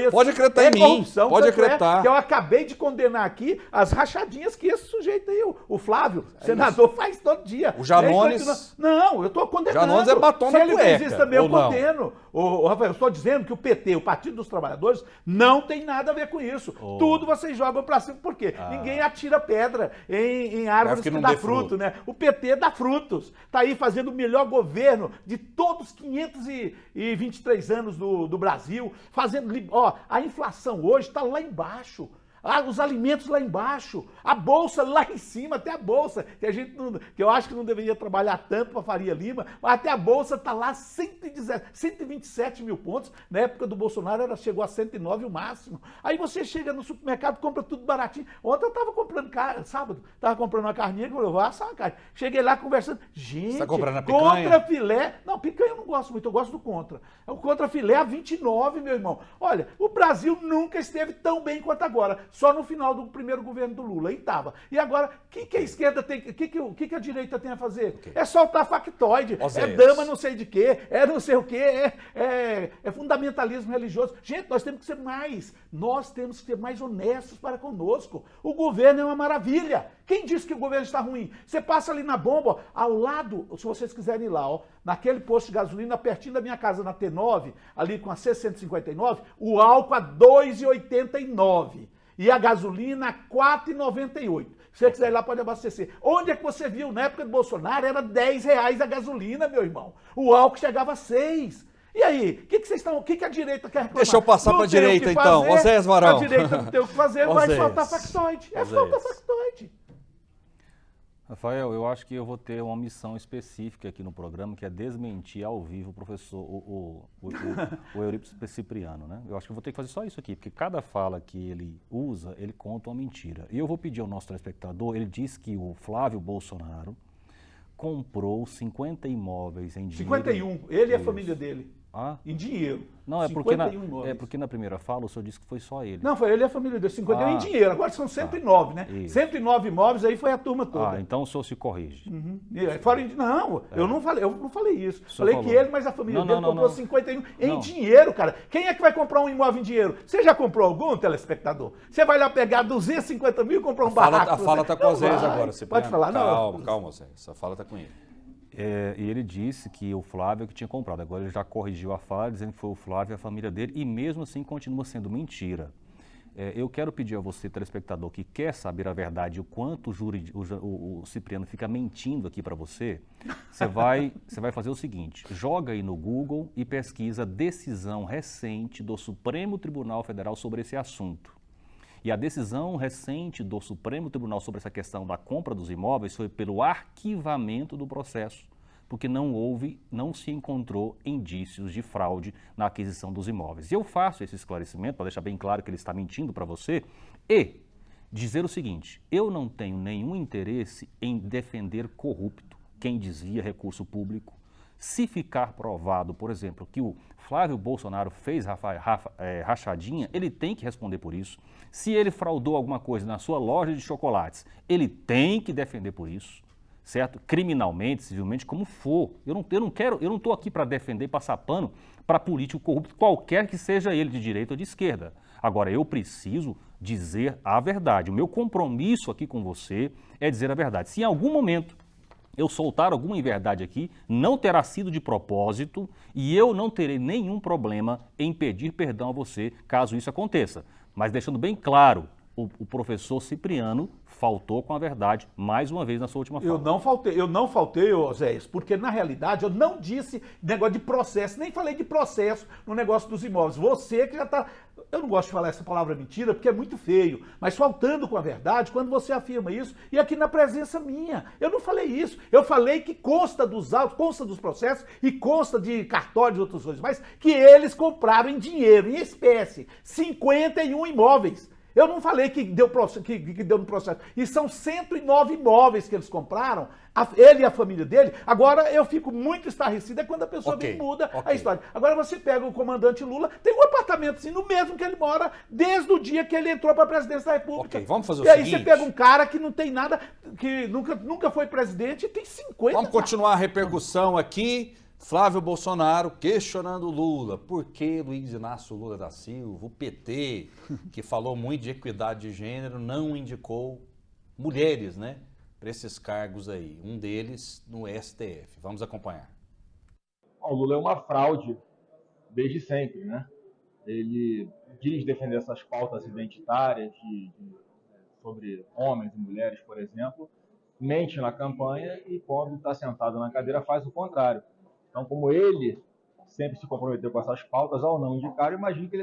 assim, pode acreditar em mim. Corrupção, pode acreditar. Que eu acabei de condenar aqui as rachadinhas que esse sujeito aí, o Flávio, senador, faz todo dia. O Janones... Não, eu estou condenando. Janones é batom na cueca. Se ele fez isso também, eu condeno. Rafael, eu estou dizendo que o PT, o Partido dos Trabalhadores, não tem nada a ver com isso. Tudo vocês jogam para cima. Por quê? Ninguém atira pedra em árvores que dá fruto, né? O PT dá frutos. Está aí fazendo o melhor governo de todos os 523 anos do Brasil, fazendo... a inflação hoje está lá embaixo. Os alimentos lá embaixo, a bolsa lá em cima, até a bolsa, que eu acho que não deveria trabalhar tanto para Faria Lima, mas até a bolsa está lá 127 mil pontos, na época do Bolsonaro ela chegou a 109 o máximo. Aí você chega no supermercado, compra tudo baratinho. Ontem eu estava comprando sábado, estava comprando uma carninha, que eu falei, uma carne. Cheguei lá conversando, gente, você tá comprando a picanha? Contra filé, não, picanha eu não gosto muito, eu gosto do contra. O contra filé a 29, meu irmão. Olha, o Brasil nunca esteve tão bem quanto agora. Só no final do primeiro governo do Lula, aí estava. E agora, o que a esquerda tem, o que a direita tem a fazer? Okay. É soltar factoide, dama não sei de quê, não sei o quê, é fundamentalismo religioso. Gente, nós temos que ser mais honestos para conosco. O governo é uma maravilha. Quem disse que o governo está ruim? Você passa ali na bomba, ao lado, se vocês quiserem ir lá, naquele posto de gasolina, pertinho da minha casa, na T9, ali com a C159, o álcool a R$ 2,89. E a gasolina a R$ 4,98. Se você quiser ir lá, pode abastecer. Onde é que você viu? Na época do Bolsonaro era R$10 a gasolina, meu irmão. O álcool chegava a 6. E aí, o que a direita quer reclamar? Deixa eu passar para a direita, então. Oséias Varão. A direita não tem o que fazer, vai soltar factoide. Solta factoide. Rafael, eu acho que eu vou ter uma missão específica aqui no programa, que é desmentir ao vivo o professor, o Eurípides Cipriano, né? Eu acho que eu vou ter que fazer só isso aqui, porque cada fala que ele usa, ele conta uma mentira. E eu vou pedir ao nosso telespectador, ele disse que o Flávio Bolsonaro comprou 50 imóveis em dinheiro. 51, ele e a família dele. Em dinheiro. Não, porque na primeira fala o senhor disse que foi só ele. Não, foi ele e a família dele, 51 em dinheiro, agora são 109, né? Isso. 109 imóveis, aí foi a turma toda. Então o senhor se corrige. Eu não falei isso. Falei que ele, mas a família dele comprou 51 em dinheiro, cara. Quem é que vai comprar um imóvel em dinheiro? Você já comprou algum, telespectador? Você vai lá pegar 250 mil e comprar um barraco? A fala está com os ex agora, Cipriano. Pode falar, não. Calma, Zé. Essa fala está com ele. E ele disse que o Flávio que tinha comprado. Agora ele já corrigiu a fala, dizendo que foi o Flávio e a família dele, e mesmo assim continua sendo mentira. Eu quero pedir a você, telespectador, que quer saber a verdade e o quanto o Cipriano fica mentindo aqui para você, você vai fazer o seguinte, joga aí no Google e pesquisa decisão recente do Supremo Tribunal Federal sobre esse assunto. E a decisão recente do Supremo Tribunal sobre essa questão da compra dos imóveis foi pelo arquivamento do processo, porque não se encontrou indícios de fraude na aquisição dos imóveis. E eu faço esse esclarecimento para deixar bem claro que ele está mentindo para você e dizer o seguinte, eu não tenho nenhum interesse em defender corrupto, quem desvia recurso público. Se ficar provado, por exemplo, que o Flávio Bolsonaro fez rachadinha, ele tem que responder por isso. Se ele fraudou alguma coisa na sua loja de chocolates, ele tem que defender por isso. Certo? Criminalmente, civilmente, como for. Eu não estou aqui para defender, passar pano para político corrupto, qualquer que seja ele, de direita ou de esquerda. Agora, eu preciso dizer a verdade. O meu compromisso aqui com você é dizer a verdade. Se em algum momento eu soltar alguma inverdade aqui, não terá sido de propósito e eu não terei nenhum problema em pedir perdão a você caso isso aconteça. Mas deixando bem claro, o professor Cipriano faltou com a verdade mais uma vez na sua última fala. Eu não faltei, Oséias, porque na realidade eu não disse negócio de processo, nem falei de processo no negócio dos imóveis. Você que já está, eu não gosto de falar essa palavra mentira porque é muito feio, mas faltando com a verdade quando você afirma isso e aqui na presença minha. Eu não falei isso, eu falei que consta dos autos, consta dos processos e consta de cartórios e outras coisas, mas que eles compraram em dinheiro, em espécie, 51 imóveis. Eu não falei que deu no processo. E são 109 imóveis que eles compraram, ele e a família dele. Agora eu fico muito estarrecido quando a pessoa vem e muda a história. Agora você pega o comandante Lula, tem um apartamento assim, no mesmo que ele mora, desde o dia que ele entrou para a presidência da República. Vamos fazer o seguinte. E aí você pega um cara que não tem nada, que nunca foi presidente e tem 50. Vamos continuar a repercussão aqui. Flávio Bolsonaro questionando Lula. Por que Luiz Inácio Lula da Silva, o PT, que falou muito de equidade de gênero, não indicou mulheres, né, para esses cargos aí? Um deles no STF. Vamos acompanhar. O Lula é uma fraude desde sempre, né? Ele diz defender essas pautas identitárias sobre homens e mulheres, por exemplo, mente na campanha e quando está sentado na cadeira faz o contrário. Então, como ele sempre se comprometeu com essas pautas, ao não indicar, eu imagino que ele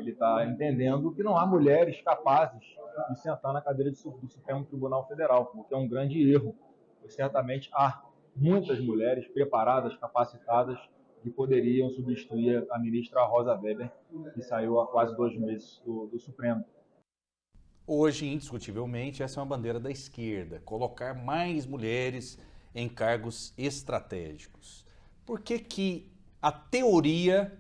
está entendendo que não há mulheres capazes de sentar na cadeira do Supremo Tribunal Federal, o que é um grande erro. Pois certamente há muitas mulheres preparadas, capacitadas, que poderiam substituir a ministra Rosa Weber, que saiu há quase 2 meses do Supremo. Hoje, indiscutivelmente, essa é uma bandeira da esquerda, colocar mais mulheres em cargos estratégicos. Por que a teoria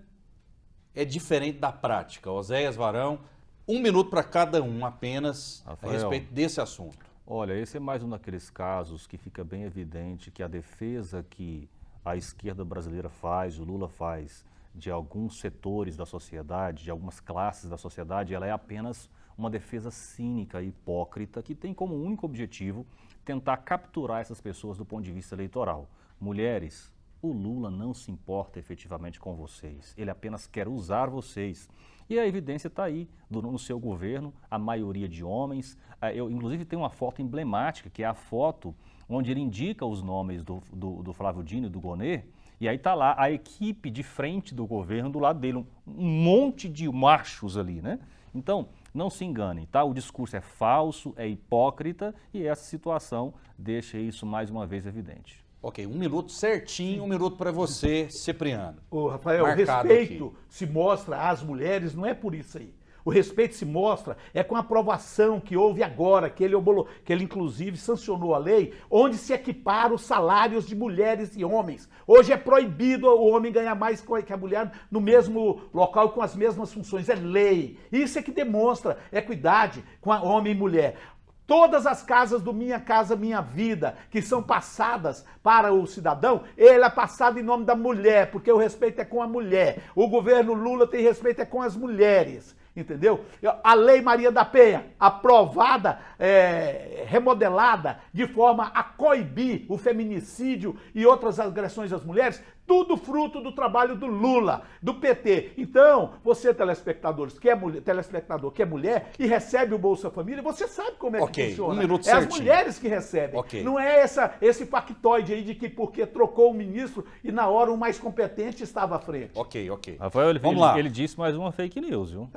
é diferente da prática? Oséias Varão, 1 minuto para cada um apenas, Rafael, a respeito desse assunto. Olha, esse é mais um daqueles casos que fica bem evidente que a defesa que a esquerda brasileira faz, o Lula faz, de alguns setores da sociedade, de algumas classes da sociedade, ela é apenas uma defesa cínica e hipócrita que tem como único objetivo tentar capturar essas pessoas do ponto de vista eleitoral. Mulheres, o Lula não se importa efetivamente com vocês, ele apenas quer usar vocês. E a evidência está aí, no seu governo, a maioria de homens. Eu, inclusive, tenho uma foto emblemática, que é a foto onde ele indica os nomes do Flávio Dino e do Gonê, e aí está lá a equipe de frente do governo do lado dele, um monte de machos ali, né? Então, não se enganem, tá? O discurso é falso, é hipócrita e essa situação deixa isso mais uma vez evidente. Ok, 1 minuto certinho, 1 minuto para você, Cipriano. Ô, Rafael, o respeito aqui se mostra às mulheres, não é por isso aí. O respeito se mostra com a aprovação que houve agora, que ele inclusive sancionou a lei, onde se equipara os salários de mulheres e homens. Hoje é proibido o homem ganhar mais que a mulher no mesmo local com as mesmas funções. É lei. Isso é que demonstra equidade com homem e mulher. Todas as casas do Minha Casa Minha Vida, que são passadas para o cidadão, ele é passado em nome da mulher, porque o respeito é com a mulher. O governo Lula tem respeito com as mulheres. Entendeu? A Lei Maria da Penha, aprovada, remodelada, de forma a coibir o feminicídio e outras agressões às mulheres, Tudo fruto do trabalho do Lula, do PT. Então, você, telespectador que é mulher e recebe o Bolsa Família, você sabe como é que funciona. Minuto é certinho. as mulheres que recebem. Não é esse factoide aí de que porque trocou o ministro e na hora o mais competente estava à frente. Ok. Rafael, Vamos lá. Ele disse mais uma fake news, viu?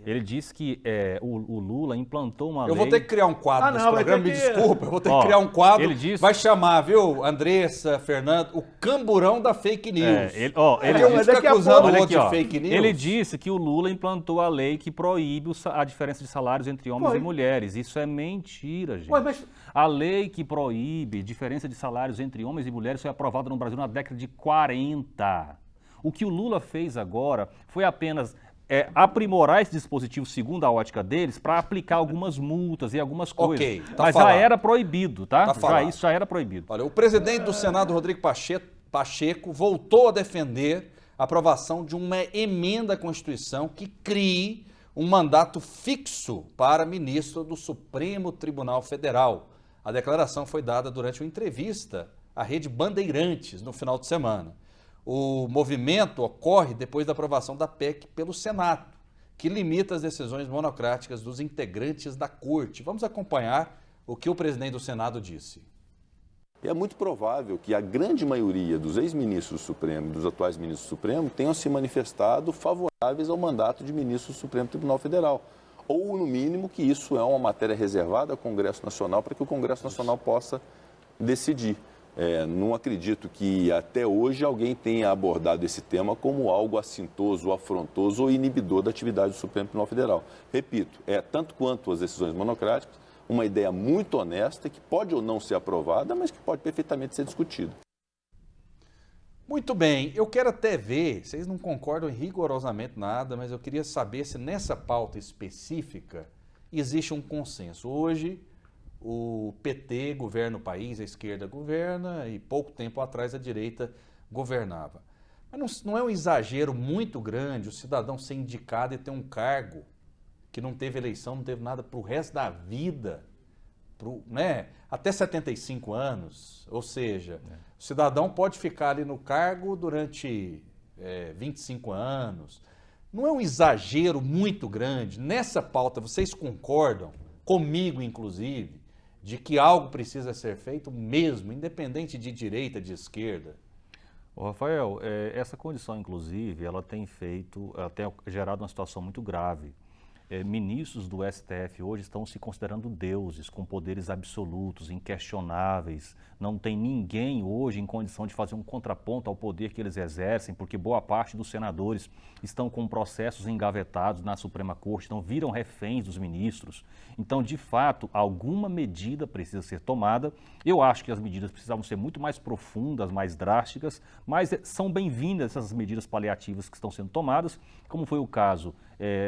Ele disse que o Lula implantou uma lei... Eu vou ter que criar um quadro nesse programa, me desculpa, eu vou ter que Ó, criar um quadro. ele disse... Vai chamar, viu, Andressa, Fernando, o camburão da fake news. Ele fica acusando o outro de fake news. Ele disse que o Lula implantou a lei que proíbe a diferença de salários entre homens e mulheres. Isso é mentira, gente. A lei que proíbe diferença de salários entre homens e mulheres foi aprovada no Brasil na década de 40. O que o Lula fez agora foi apenas aprimorar esse dispositivo, segundo a ótica deles, para aplicar algumas multas e algumas coisas. Mas já era proibido, tá? Isso já era proibido. Olha, o presidente do Senado, Rodrigo Pacheco, voltou a defender a aprovação de uma emenda à Constituição que crie um mandato fixo para ministro do Supremo Tribunal Federal. A declaração foi dada durante uma entrevista à Rede Bandeirantes no final de semana. O movimento ocorre depois da aprovação da PEC pelo Senado, que limita as decisões monocráticas dos integrantes da Corte. Vamos acompanhar o que o presidente do Senado disse. É muito provável que a grande maioria dos ex-ministros do Supremo e dos atuais ministros do Supremo tenham se manifestado favoráveis ao mandato de ministro do Supremo Tribunal Federal. Ou, no mínimo, que isso é uma matéria reservada ao Congresso Nacional para que o Congresso Nacional possa decidir. Não acredito que até hoje alguém tenha abordado esse tema como algo assintoso, afrontoso ou inibidor da atividade do Supremo Tribunal Federal. Repito, tanto quanto as decisões monocráticas, uma ideia muito honesta que pode ou não ser aprovada, mas que pode perfeitamente ser discutida. Muito bem, eu quero até ver, vocês não concordam em rigorosamente nada, mas eu queria saber se nessa pauta específica existe um consenso. Hoje, o PT governa o país, a esquerda governa e pouco tempo atrás a direita governava. Mas não é um exagero muito grande o cidadão ser indicado e ter um cargo que não teve eleição, não teve nada para o resto da vida, até 75 anos, ou seja, o cidadão pode ficar ali no cargo durante 25 anos. Não é um exagero muito grande? Nessa pauta, vocês concordam, comigo inclusive, de que algo precisa ser feito mesmo, independente de direita, de esquerda? Rafael, essa condição, inclusive, ela tem gerado uma situação muito grave. Ministros do STF hoje estão se considerando deuses, com poderes absolutos, inquestionáveis. Não tem ninguém hoje em condição de fazer um contraponto ao poder que eles exercem, porque boa parte dos senadores estão com processos engavetados na Suprema Corte, então viram reféns dos ministros. Então, de fato, alguma medida precisa ser tomada. Eu acho que as medidas precisavam ser muito mais profundas, mais drásticas, mas são bem-vindas essas medidas paliativas que estão sendo tomadas, como foi o caso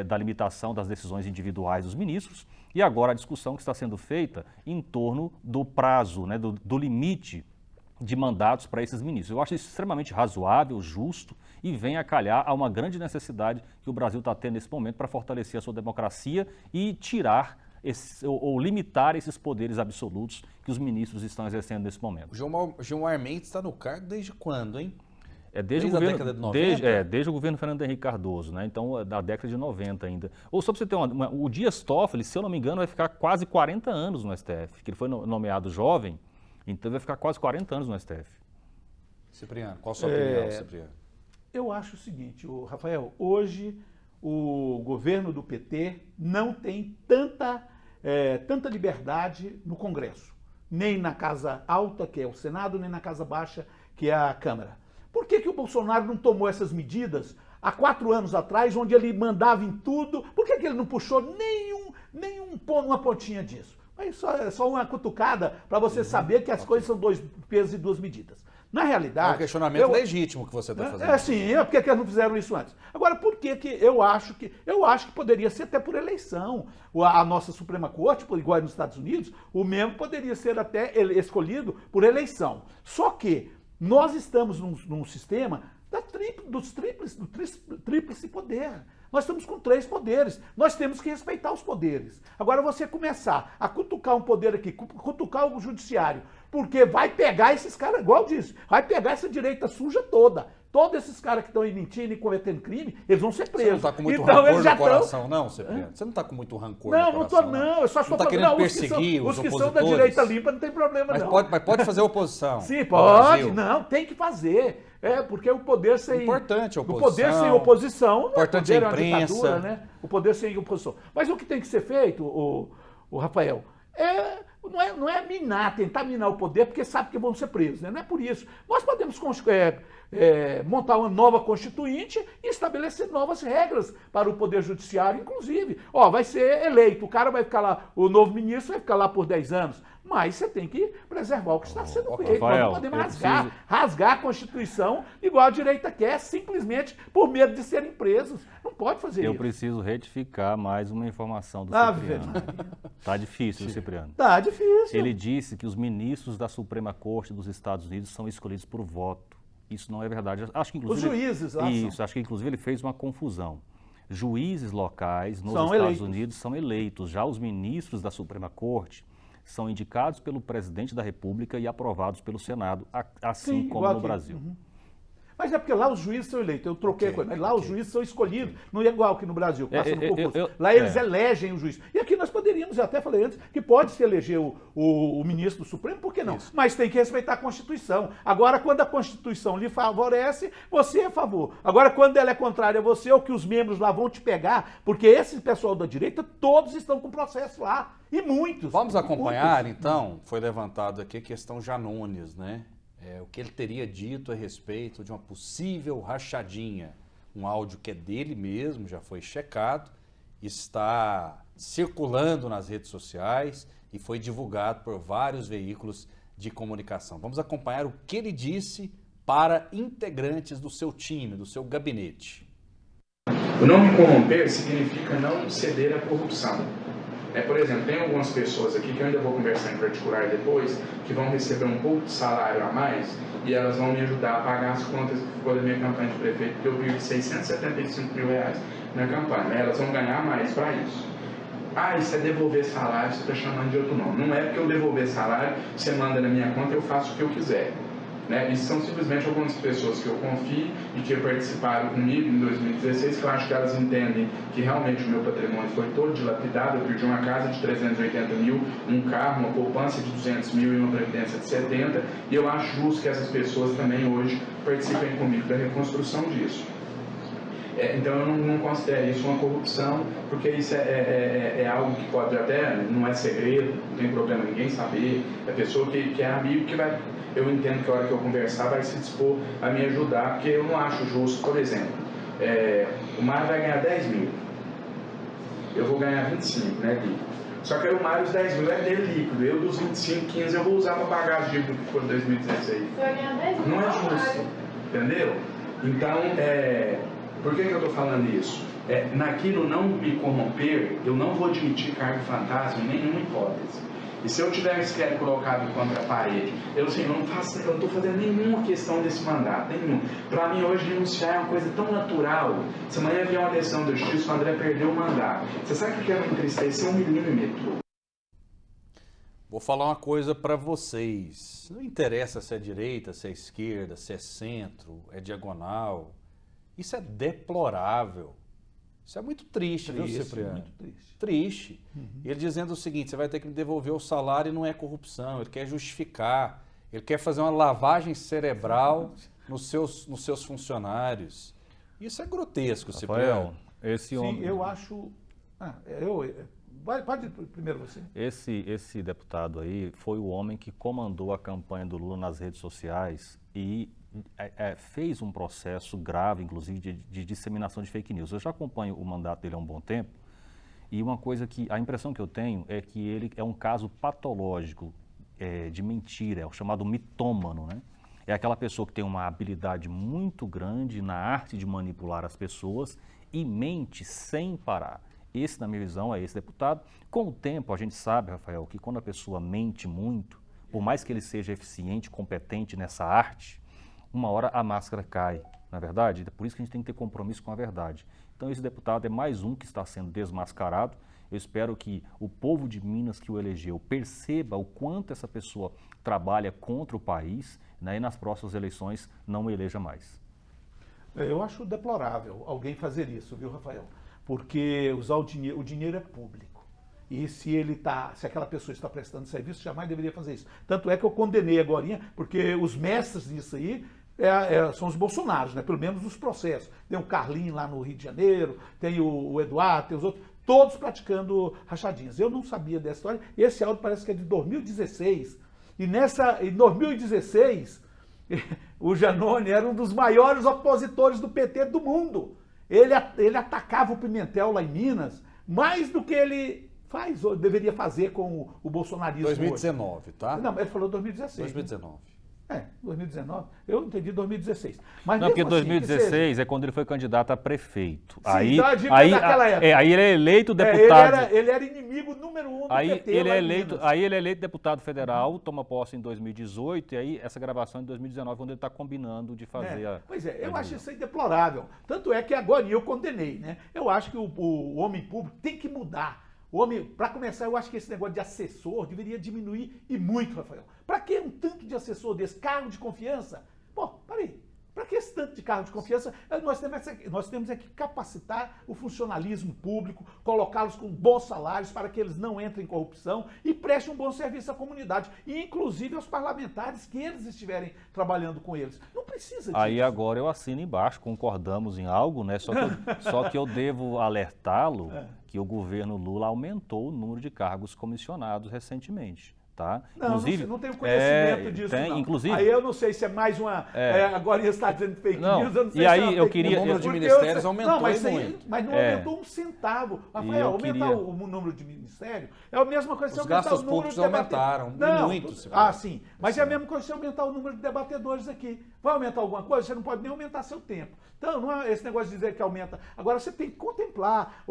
da limitação das decisões individuais dos ministros, e agora a discussão que está sendo feita em torno do prazo, do limite de mandatos para esses ministros. Eu acho isso extremamente razoável, justo, e vem a calhar a uma grande necessidade que o Brasil está tendo nesse momento para fortalecer a sua democracia e tirar ou limitar esses poderes absolutos que os ministros estão exercendo nesse momento. O Gilmar Mendes está no cargo desde quando, hein? Desde a década de 90? Desde o governo Fernando Henrique Cardoso, Então, da década de 90 ainda. Ou só para você ter o Dias Toffoli, se eu não me engano, vai ficar quase 40 anos no STF, que ele foi nomeado jovem, então vai ficar quase 40 anos no STF. Cipriano, qual a sua opinião, Cipriano? Eu acho o seguinte, Rafael, hoje o governo do PT não tem tanta liberdade no Congresso, nem na Casa Alta, que é o Senado, nem na Casa Baixa, que é a Câmara. Por que o Bolsonaro não tomou essas medidas há 4 anos atrás, onde ele mandava em tudo? Por que ele não puxou uma pontinha disso? Mas é só uma cutucada para você saber que as coisas são 2 pesos e 2 medidas. Na realidade... É um questionamento legítimo que você está fazendo. Sim, por que eles não fizeram isso antes? Agora, por que eu acho que poderia ser até por eleição. A nossa Suprema Corte, igual nos Estados Unidos, o mesmo poderia ser até escolhido por eleição. Só que nós estamos num sistema do tríplice poder. Nós estamos com 3 poderes. Nós temos que respeitar os poderes. Agora você começar a cutucar um poder aqui, cutucar o judiciário, porque vai pegar esses caras, igual eu disse, vai pegar essa direita suja toda. Todos esses caras que estão aí mentindo e cometendo crime, eles vão ser presos. Você não está com muito então, rancor no coração, não, Cipriano? Você não está com muito rancor no coração? Não estou, não. Eu só estou falando, não, perseguir os que são da direita limpa não tem problema, mas não. Mas pode fazer oposição. Sim, pode. Não, tem que fazer. Porque o poder sem... Importante a oposição. O poder sem oposição... Importante a imprensa. Ditadura, né? O poder sem oposição. Mas o que tem que ser feito, o Rafael, não é tentar minar o poder, porque sabe que vão ser presos, né? Não é por isso. Nós podemos montar uma nova constituinte e estabelecer novas regras para o Poder Judiciário, inclusive. Vai ser eleito, o cara vai ficar lá, o novo ministro vai ficar lá por 10 anos, mas você tem que preservar o que está sendo feito. Nós não podemos rasgar a Constituição igual a direita quer, simplesmente por medo de serem presos. Não pode fazer isso. Eu preciso retificar mais uma informação do Cipriano. Tá difícil, Cipriano. Tá difícil. Ele disse que os ministros da Suprema Corte dos Estados Unidos são escolhidos por voto. Isso não é verdade. Acho que, inclusive, os juízes lá isso, acho que inclusive ele fez uma confusão. Juízes locais nos Estados Unidos são eleitos. Já os ministros da Suprema Corte são indicados pelo presidente da República e aprovados pelo Senado, assim como no Brasil. Uhum. Mas é porque lá os juízes são eleitos, eu troquei a coisa, mas lá os juízes são escolhidos, não é igual que no Brasil, passa no concurso. Lá eles elegem o juiz. E aqui nós poderíamos, eu até falei antes, que pode-se eleger o ministro do Supremo, por que não? Isso. Mas tem que respeitar a Constituição. Agora, quando a Constituição lhe favorece, você é a favor. Agora, quando ela é contrária a você, ou que os membros lá vão te pegar, porque esse pessoal da direita, todos estão com processo lá, e muitos. Vamos acompanhar, então, foi levantado aqui a questão Janones, né? O que ele teria dito a respeito de uma possível rachadinha. Um áudio que é dele mesmo, já foi checado, está circulando nas redes sociais e foi divulgado por vários veículos de comunicação. Vamos acompanhar o que ele disse para integrantes do seu time, do seu gabinete. O não me corromper significa não ceder à corrupção. Por exemplo, tem algumas pessoas aqui que eu ainda vou conversar em particular depois, que vão receber um pouco de salário a mais e elas vão me ajudar a pagar as contas que ficou da minha campanha de prefeito, porque eu perdi R$675 mil na campanha, né? Elas vão ganhar mais para isso. Isso é devolver salário, você está chamando de outro nome. Não é porque eu devolver salário, você manda na minha conta, eu faço o que eu quiser. Isso são simplesmente algumas pessoas que eu confio e que participaram comigo em 2016, que eu acho que elas entendem que realmente o meu patrimônio foi todo dilapidado. Eu perdi uma casa de 380 mil, um carro, uma poupança de 200 mil e uma previdência de 70, e eu acho justo que essas pessoas também hoje participem comigo da reconstrução disso. Então eu não considero isso uma corrupção, porque isso é algo que pode até, não é segredo, não tem problema ninguém saber, é pessoa que é amigo que vai... Eu entendo que a hora que eu conversar vai se dispor a me ajudar, porque eu não acho justo, por exemplo, o Mário vai ganhar 10 mil, eu vou ganhar 25, né, líquido. Só que o Mário, os 10 mil é dele líquido, eu dos 25, 15 eu vou usar para pagar as dívidas que foram em 2016. Você vai ganhar 10 mil? Não é justo, entendeu? Então, por que eu estou falando isso? Naquilo não me corromper, eu não vou admitir cargo fantasma em nenhuma hipótese. E se eu tiver sequer colocado contra a parede, eu não estou fazendo nenhuma questão desse mandato, nenhum. Para mim hoje renunciar é uma coisa tão natural. Se amanhã vier uma decisão da justiça, o André perdeu o mandato. Você sabe o que é me entristecer? 1 milímetro. Vou falar uma coisa para vocês. Não interessa se é direita, se é esquerda, se é centro, é diagonal. Isso é deplorável. Isso é muito triste, viu, Cipriano? Muito triste. Triste. Ele dizendo o seguinte, você vai ter que me devolver o salário e não é corrupção, ele quer justificar, ele quer fazer uma lavagem cerebral nos seus funcionários. Isso é grotesco, Cipriano. Esse homem... Sim, eu acho... Pode primeiro você. Esse deputado aí foi o homem que comandou a campanha do Lula nas redes sociais e fez um processo grave, inclusive, de disseminação de fake news. Eu já acompanho o mandato dele há um bom tempo e uma coisa que, a impressão que eu tenho é que ele é um caso patológico de mentira, é o chamado mitômano, né? É aquela pessoa que tem uma habilidade muito grande na arte de manipular as pessoas e mente sem parar. Esse, na minha visão, é esse deputado. Com o tempo, a gente sabe, Rafael, que quando a pessoa mente muito, por mais que ele seja eficiente, competente nessa arte, uma hora a máscara cai, não é verdade? É por isso que a gente tem que ter compromisso com a verdade. Então esse deputado é mais um que está sendo desmascarado. Eu espero que o povo de Minas que o elegeu perceba o quanto essa pessoa trabalha contra o país, né, e nas próximas eleições não o eleja mais. Eu acho deplorável alguém fazer isso, viu, Rafael? Porque usar o dinheiro é público. E se aquela pessoa está prestando serviço, jamais deveria fazer isso. Tanto é que eu condenei agora, porque os mestres disso aí são os bolsonaros, né? Pelo menos nos processos. Tem o Carlinho lá no Rio de Janeiro, tem o Eduardo, tem os outros, todos praticando rachadinhas. Eu não sabia dessa história. Esse áudio parece que é de 2016. E em 2016, o Giannone era um dos maiores opositores do PT do mundo. Ele atacava o Pimentel lá em Minas, mais do que ele faz ou deveria fazer com o bolsonarismo 2019, hoje. Tá? Não, ele falou 2016. 2019. 2019. Eu entendi 2016. Mas não, porque assim, 2016 é quando ele foi candidato a prefeito. Sim, aí, então a dica daquela época. Aí ele é eleito deputado. Ele era inimigo número 1 do PT. Ele é eleito deputado federal, toma posse em 2018, e aí essa gravação em 2019, quando ele está combinando de fazer Pois é, eu acho isso aí deplorável. Tanto é que agora eu condenei, né? Eu acho que o homem público tem que mudar. Para começar, eu acho que esse negócio de assessor deveria diminuir e muito, Rafael. Para que um tanto de assessor desse? Cargo de confiança? Pô, peraí. Para que esse tanto de cargo de confiança? Nós temos que capacitar o funcionalismo público, colocá-los com bons salários para que eles não entrem em corrupção e prestem um bom serviço à comunidade. E inclusive aos parlamentares que eles estiverem trabalhando com eles. Não precisa disso. Aí agora eu assino embaixo, concordamos em algo, né? Só que eu devo alertá-lo que o governo Lula aumentou o número de cargos comissionados recentemente. Tá? Não, inclusive, não tenho conhecimento disso, não. Inclusive, aí eu não sei se é mais uma... agora ele está dizendo fake news, eu não sei e aí se eu queria... O número de ministérios aumentou muito. Mas não aumentou um centavo. Rafael, aumentar o número de ministério é a mesma coisa se aumentar o número de debatedores. Os gastos públicos aumentaram muito. Sim. Mas é a mesma coisa se aumentar o número de debatedores aqui. Vai aumentar alguma coisa? Você não pode nem aumentar seu tempo. Então, não é esse negócio de dizer que aumenta. Agora, você tem que contemplar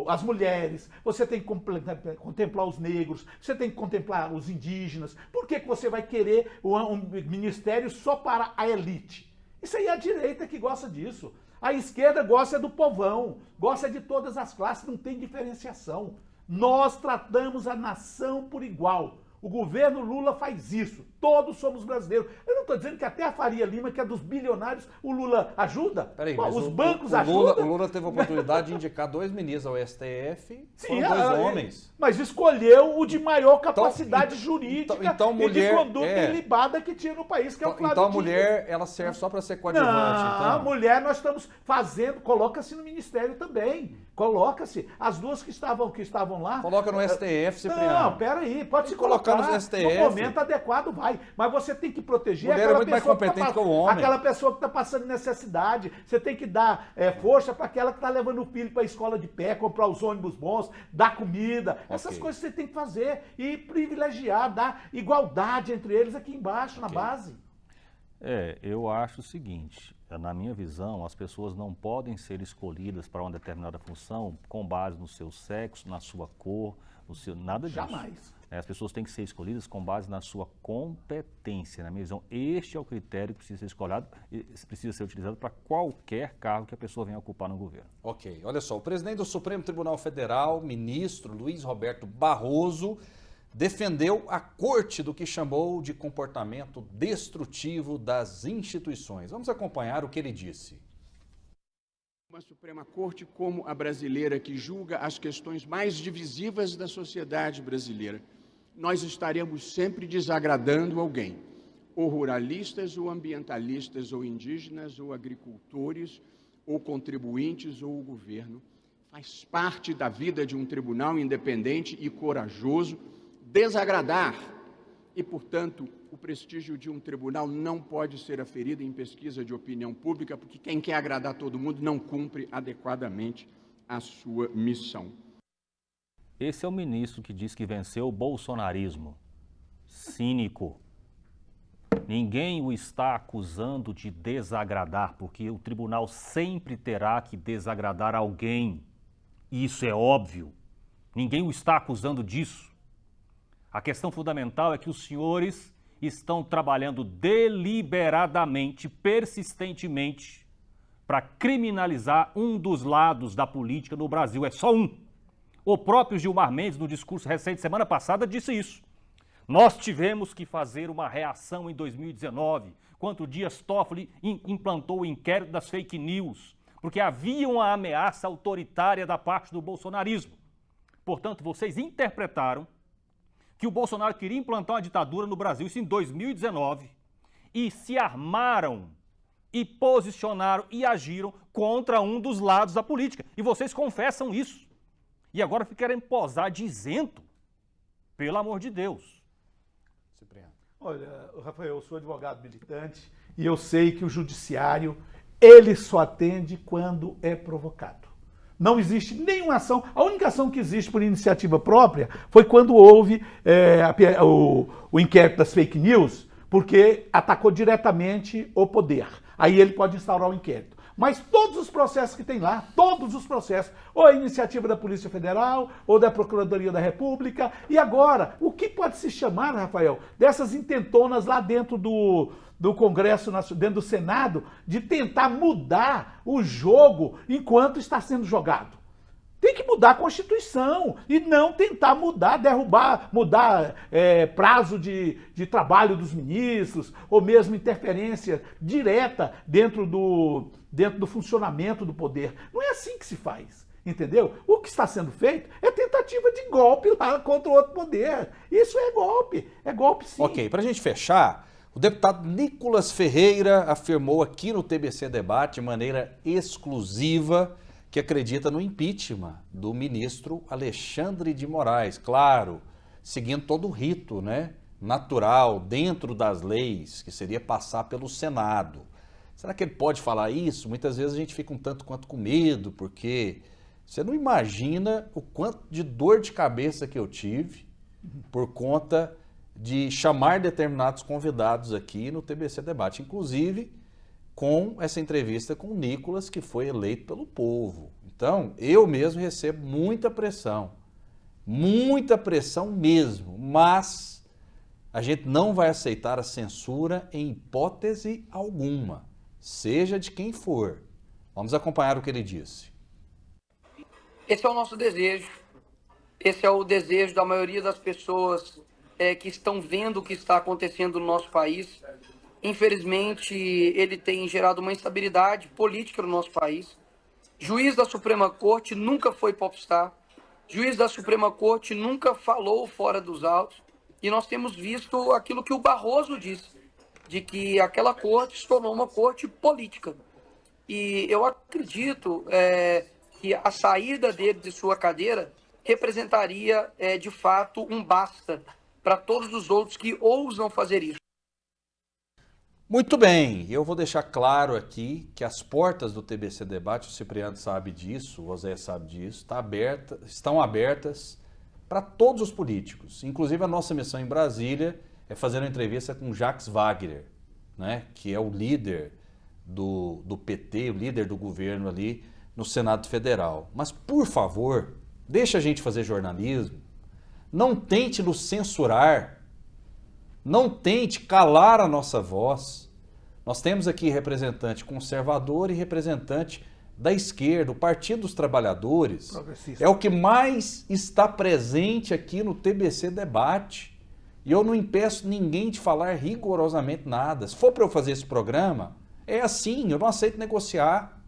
as mulheres, você tem que contemplar os negros, você tem que contemplar os indígenas. Por que você vai querer um ministério só para a elite? Isso aí é a direita que gosta disso. A esquerda gosta do povão, gosta de todas as classes, não tem diferenciação. Nós tratamos a nação por igual. O governo Lula faz isso. Todos somos brasileiros. Eu não estou dizendo que até a Faria Lima, que é dos bilionários, o Lula ajuda. Peraí, os bancos ajudam. O Lula teve a oportunidade de indicar 2 ministros ao STF, foram 2 homens. Mas escolheu o de maior capacidade jurídica e de conduta ilibada que tinha no país, que é o Flávio Então a Dino. mulher, ela serve só para ser coadjuvante. A mulher nós estamos fazendo, coloca-se no ministério também. Coloca-se. As duas que estavam lá... Coloca no STF, Cipriano. Não, peraí, pode se colocar no STF. No momento adequado vai. Mas você tem que proteger mulher aquela é muito pessoa mais competente que o homem. Aquela pessoa que está passando necessidade. Você tem que dar força para aquela que está levando o filho para a escola de pé, comprar os ônibus bons, dar comida. Essas coisas você tem que fazer e privilegiar, dar igualdade entre eles aqui embaixo, na base. Eu acho o seguinte, na minha visão, as pessoas não podem ser escolhidas para uma determinada função com base no seu sexo, na sua cor, nada disso. Jamais. As pessoas têm que ser escolhidas com base na sua competência. Na minha visão, este é o critério que precisa ser utilizado para qualquer cargo que a pessoa venha ocupar no governo. Ok, olha só, o presidente do Supremo Tribunal Federal, ministro Luiz Roberto Barroso, defendeu a corte do que chamou de comportamento destrutivo das instituições. Vamos acompanhar o que ele disse. Uma Suprema Corte como a brasileira, que julga as questões mais divisivas da sociedade brasileira, nós estaremos sempre desagradando alguém, ou ruralistas, ou ambientalistas, ou indígenas, ou agricultores, ou contribuintes, ou o governo. Faz parte da vida de um tribunal independente e corajoso desagradar e, portanto, o prestígio de um tribunal não pode ser aferido em pesquisa de opinião pública, porque quem quer agradar todo mundo não cumpre adequadamente a sua missão. Esse é o ministro que diz que venceu o bolsonarismo. Cínico. Ninguém o está acusando de desagradar, porque o tribunal sempre terá que desagradar alguém. Isso é óbvio. Ninguém o está acusando disso. A questão fundamental é que os senhores estão trabalhando deliberadamente, persistentemente, para criminalizar um dos lados da política no Brasil, é só um. O próprio Gilmar Mendes, no discurso recente, semana passada, disse isso. Nós tivemos que fazer uma reação em 2019, quando o Dias Toffoli implantou o inquérito das fake news, porque havia uma ameaça autoritária da parte do bolsonarismo. Portanto, vocês interpretaram que o Bolsonaro queria implantar uma ditadura no Brasil, isso em 2019, e se armaram e posicionaram e agiram contra um dos lados da política. E vocês confessam isso. E agora querem posar de isento. Pelo amor de Deus. Olha, Rafael, eu sou advogado militante e eu sei que o judiciário, ele só atende quando é provocado. Não existe nenhuma ação. A única ação que existe por iniciativa própria foi quando houve o inquérito das fake news, porque atacou diretamente o poder. Aí ele pode instaurar o inquérito. Mas todos os processos que tem lá, todos os processos, ou a iniciativa da Polícia Federal, ou da Procuradoria da República, e agora, o que pode se chamar, Rafael, dessas intentonas lá dentro do Congresso, dentro do Senado, de tentar mudar o jogo enquanto está sendo jogado? Tem que mudar a Constituição e não tentar mudar prazo de trabalho dos ministros, ou mesmo interferência direta dentro do funcionamento do poder. Não é assim que se faz, entendeu? O que está sendo feito é tentativa de golpe lá contra o outro poder. Isso é golpe sim. Ok, para a gente fechar, o deputado Nicolas Ferreira afirmou aqui no TBC Debate, de maneira exclusiva, que acredita no impeachment do ministro Alexandre de Moraes, claro, seguindo todo o rito, né, natural, dentro das leis, que seria passar pelo Senado. Será que ele pode falar isso? Muitas vezes a gente fica um tanto quanto com medo, porque você não imagina o quanto de dor de cabeça que eu tive por conta de chamar determinados convidados aqui no TBC Debate, inclusive com essa entrevista com o Nicolas, que foi eleito pelo povo. Então, eu mesmo recebo muita pressão mesmo, mas a gente não vai aceitar a censura em hipótese alguma, seja de quem for. Vamos acompanhar o que ele disse. Esse é o nosso desejo, esse é o desejo da maioria das pessoas que estão vendo o que está acontecendo no nosso país. Infelizmente, ele tem gerado uma instabilidade política no nosso país. Juiz da Suprema Corte nunca foi popstar. Juiz da Suprema Corte nunca falou fora dos autos. E nós temos visto aquilo que o Barroso disse, de que aquela corte se tornou uma corte política. E eu acredito que a saída dele de sua cadeira representaria, de fato, um basta para todos os outros que ousam fazer isso. Muito bem, eu vou deixar claro aqui que as portas do TBC Debate, o Cipriano sabe disso, o José sabe disso, estão abertas para todos os políticos. Inclusive a nossa missão em Brasília é fazer uma entrevista com Jacques Wagner, né, que é o líder do PT, o líder do governo ali no Senado Federal. Mas, por favor, deixa a gente fazer jornalismo, não tente nos censurar, não tente calar a nossa voz. Nós temos aqui representante conservador e representante da esquerda, o Partido dos Trabalhadores. É o que mais está presente aqui no TBC Debate. E eu não impeço ninguém de falar rigorosamente nada. Se for para eu fazer esse programa, é assim, eu não aceito negociar.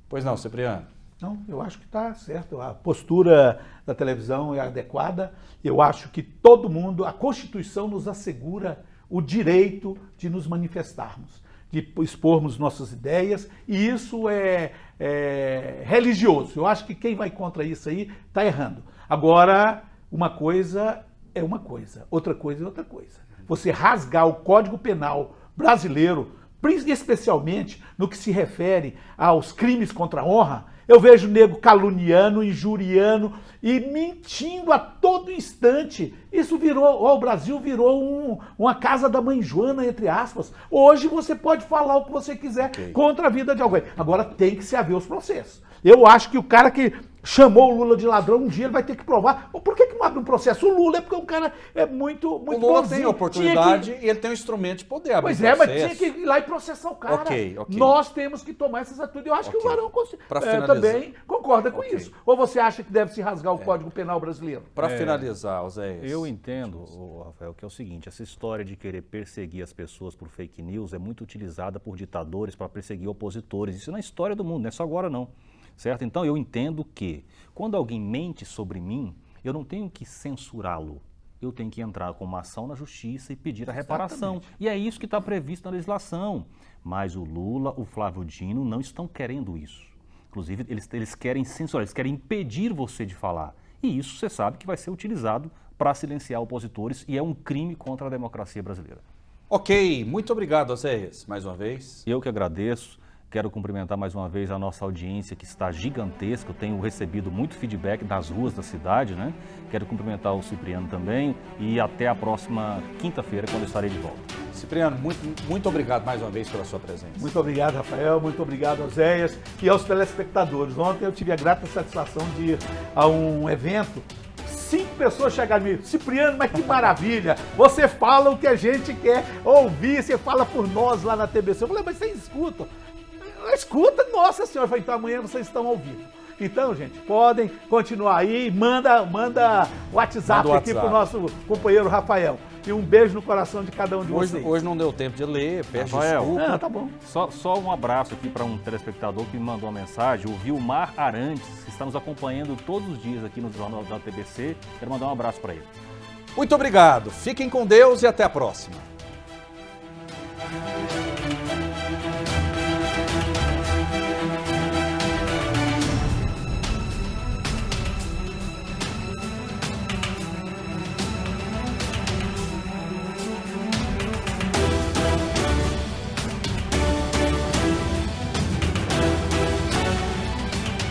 Pois não, Cipriano? Não, eu acho que está certo. A postura da televisão é adequada. Eu acho que todo mundo, a Constituição nos assegura o direito de nos manifestarmos, de expormos nossas ideias, e isso é religioso. Eu acho que quem vai contra isso aí está errando. Agora, uma coisa é uma coisa, outra coisa é outra coisa. Você rasgar o Código Penal brasileiro, especialmente no que se refere aos crimes contra a honra, eu vejo o nego caluniando, injuriando e mentindo a todo instante. Isso o Brasil virou uma casa da mãe Joana, entre aspas. Hoje você pode falar o que você quiser contra a vida de alguém. Agora tem que se haver os processos. Eu acho que o cara que chamou o Lula de ladrão, um dia ele vai ter que provar. Por que não abre um processo? O Lula é porque o cara é muito O Lula bonzinho. tem oportunidade e ele tem um instrumento de poder abrir Pois é, mas processo. tinha que ir lá e processar o cara. Ok. Nós temos que tomar essas atitudes. Eu acho que o Varão também concorda com isso. Ou você acha que deve se rasgar o Código Penal brasileiro? Para finalizar, Oséias. Eu entendo, Rafael, que é o seguinte, essa história de querer perseguir as pessoas por fake news é muito utilizada por ditadores para perseguir opositores. Isso na história do mundo, não é só agora não. Certo? Então eu entendo que quando alguém mente sobre mim, eu não tenho que censurá-lo. Eu tenho que entrar com uma ação na justiça e pedir a reparação. E é isso que está previsto na legislação. Mas o Lula, o Flávio Dino não estão querendo isso. Inclusive, eles querem censurar, eles querem impedir você de falar. E isso você sabe que vai ser utilizado para silenciar opositores e é um crime contra a democracia brasileira. Ok, muito obrigado, Oséias, mais uma vez. Eu que agradeço. Quero cumprimentar mais uma vez a nossa audiência que está gigantesca. Eu tenho recebido muito feedback das ruas da cidade, né? Quero cumprimentar o Cipriano também e até a próxima quinta-feira, quando eu estarei de volta. Cipriano, muito obrigado mais uma vez pela sua presença. Muito obrigado, Rafael. Muito obrigado, Oséias. E aos telespectadores. Ontem eu tive a grata satisfação de ir a um evento. 5 pessoas chegaram e me Cipriano, mas que maravilha! Você fala o que a gente quer ouvir, você fala por nós lá na TBC. Eu falei, mas vocês escutam? Escuta, nossa senhora, foi então amanhã vocês estão ao vivo. Então, gente, podem continuar aí, manda WhatsApp aqui pro nosso companheiro Rafael. E um beijo no coração de cada um de vocês. Hoje não deu tempo de ler, peço Rafael, desculpa. Não, tá bom. Só um abraço aqui para um telespectador que me mandou uma mensagem, o Vilmar Arantes, que está nos acompanhando todos os dias aqui no Jornal da TBC. Quero mandar um abraço para ele. Muito obrigado, fiquem com Deus e até a próxima.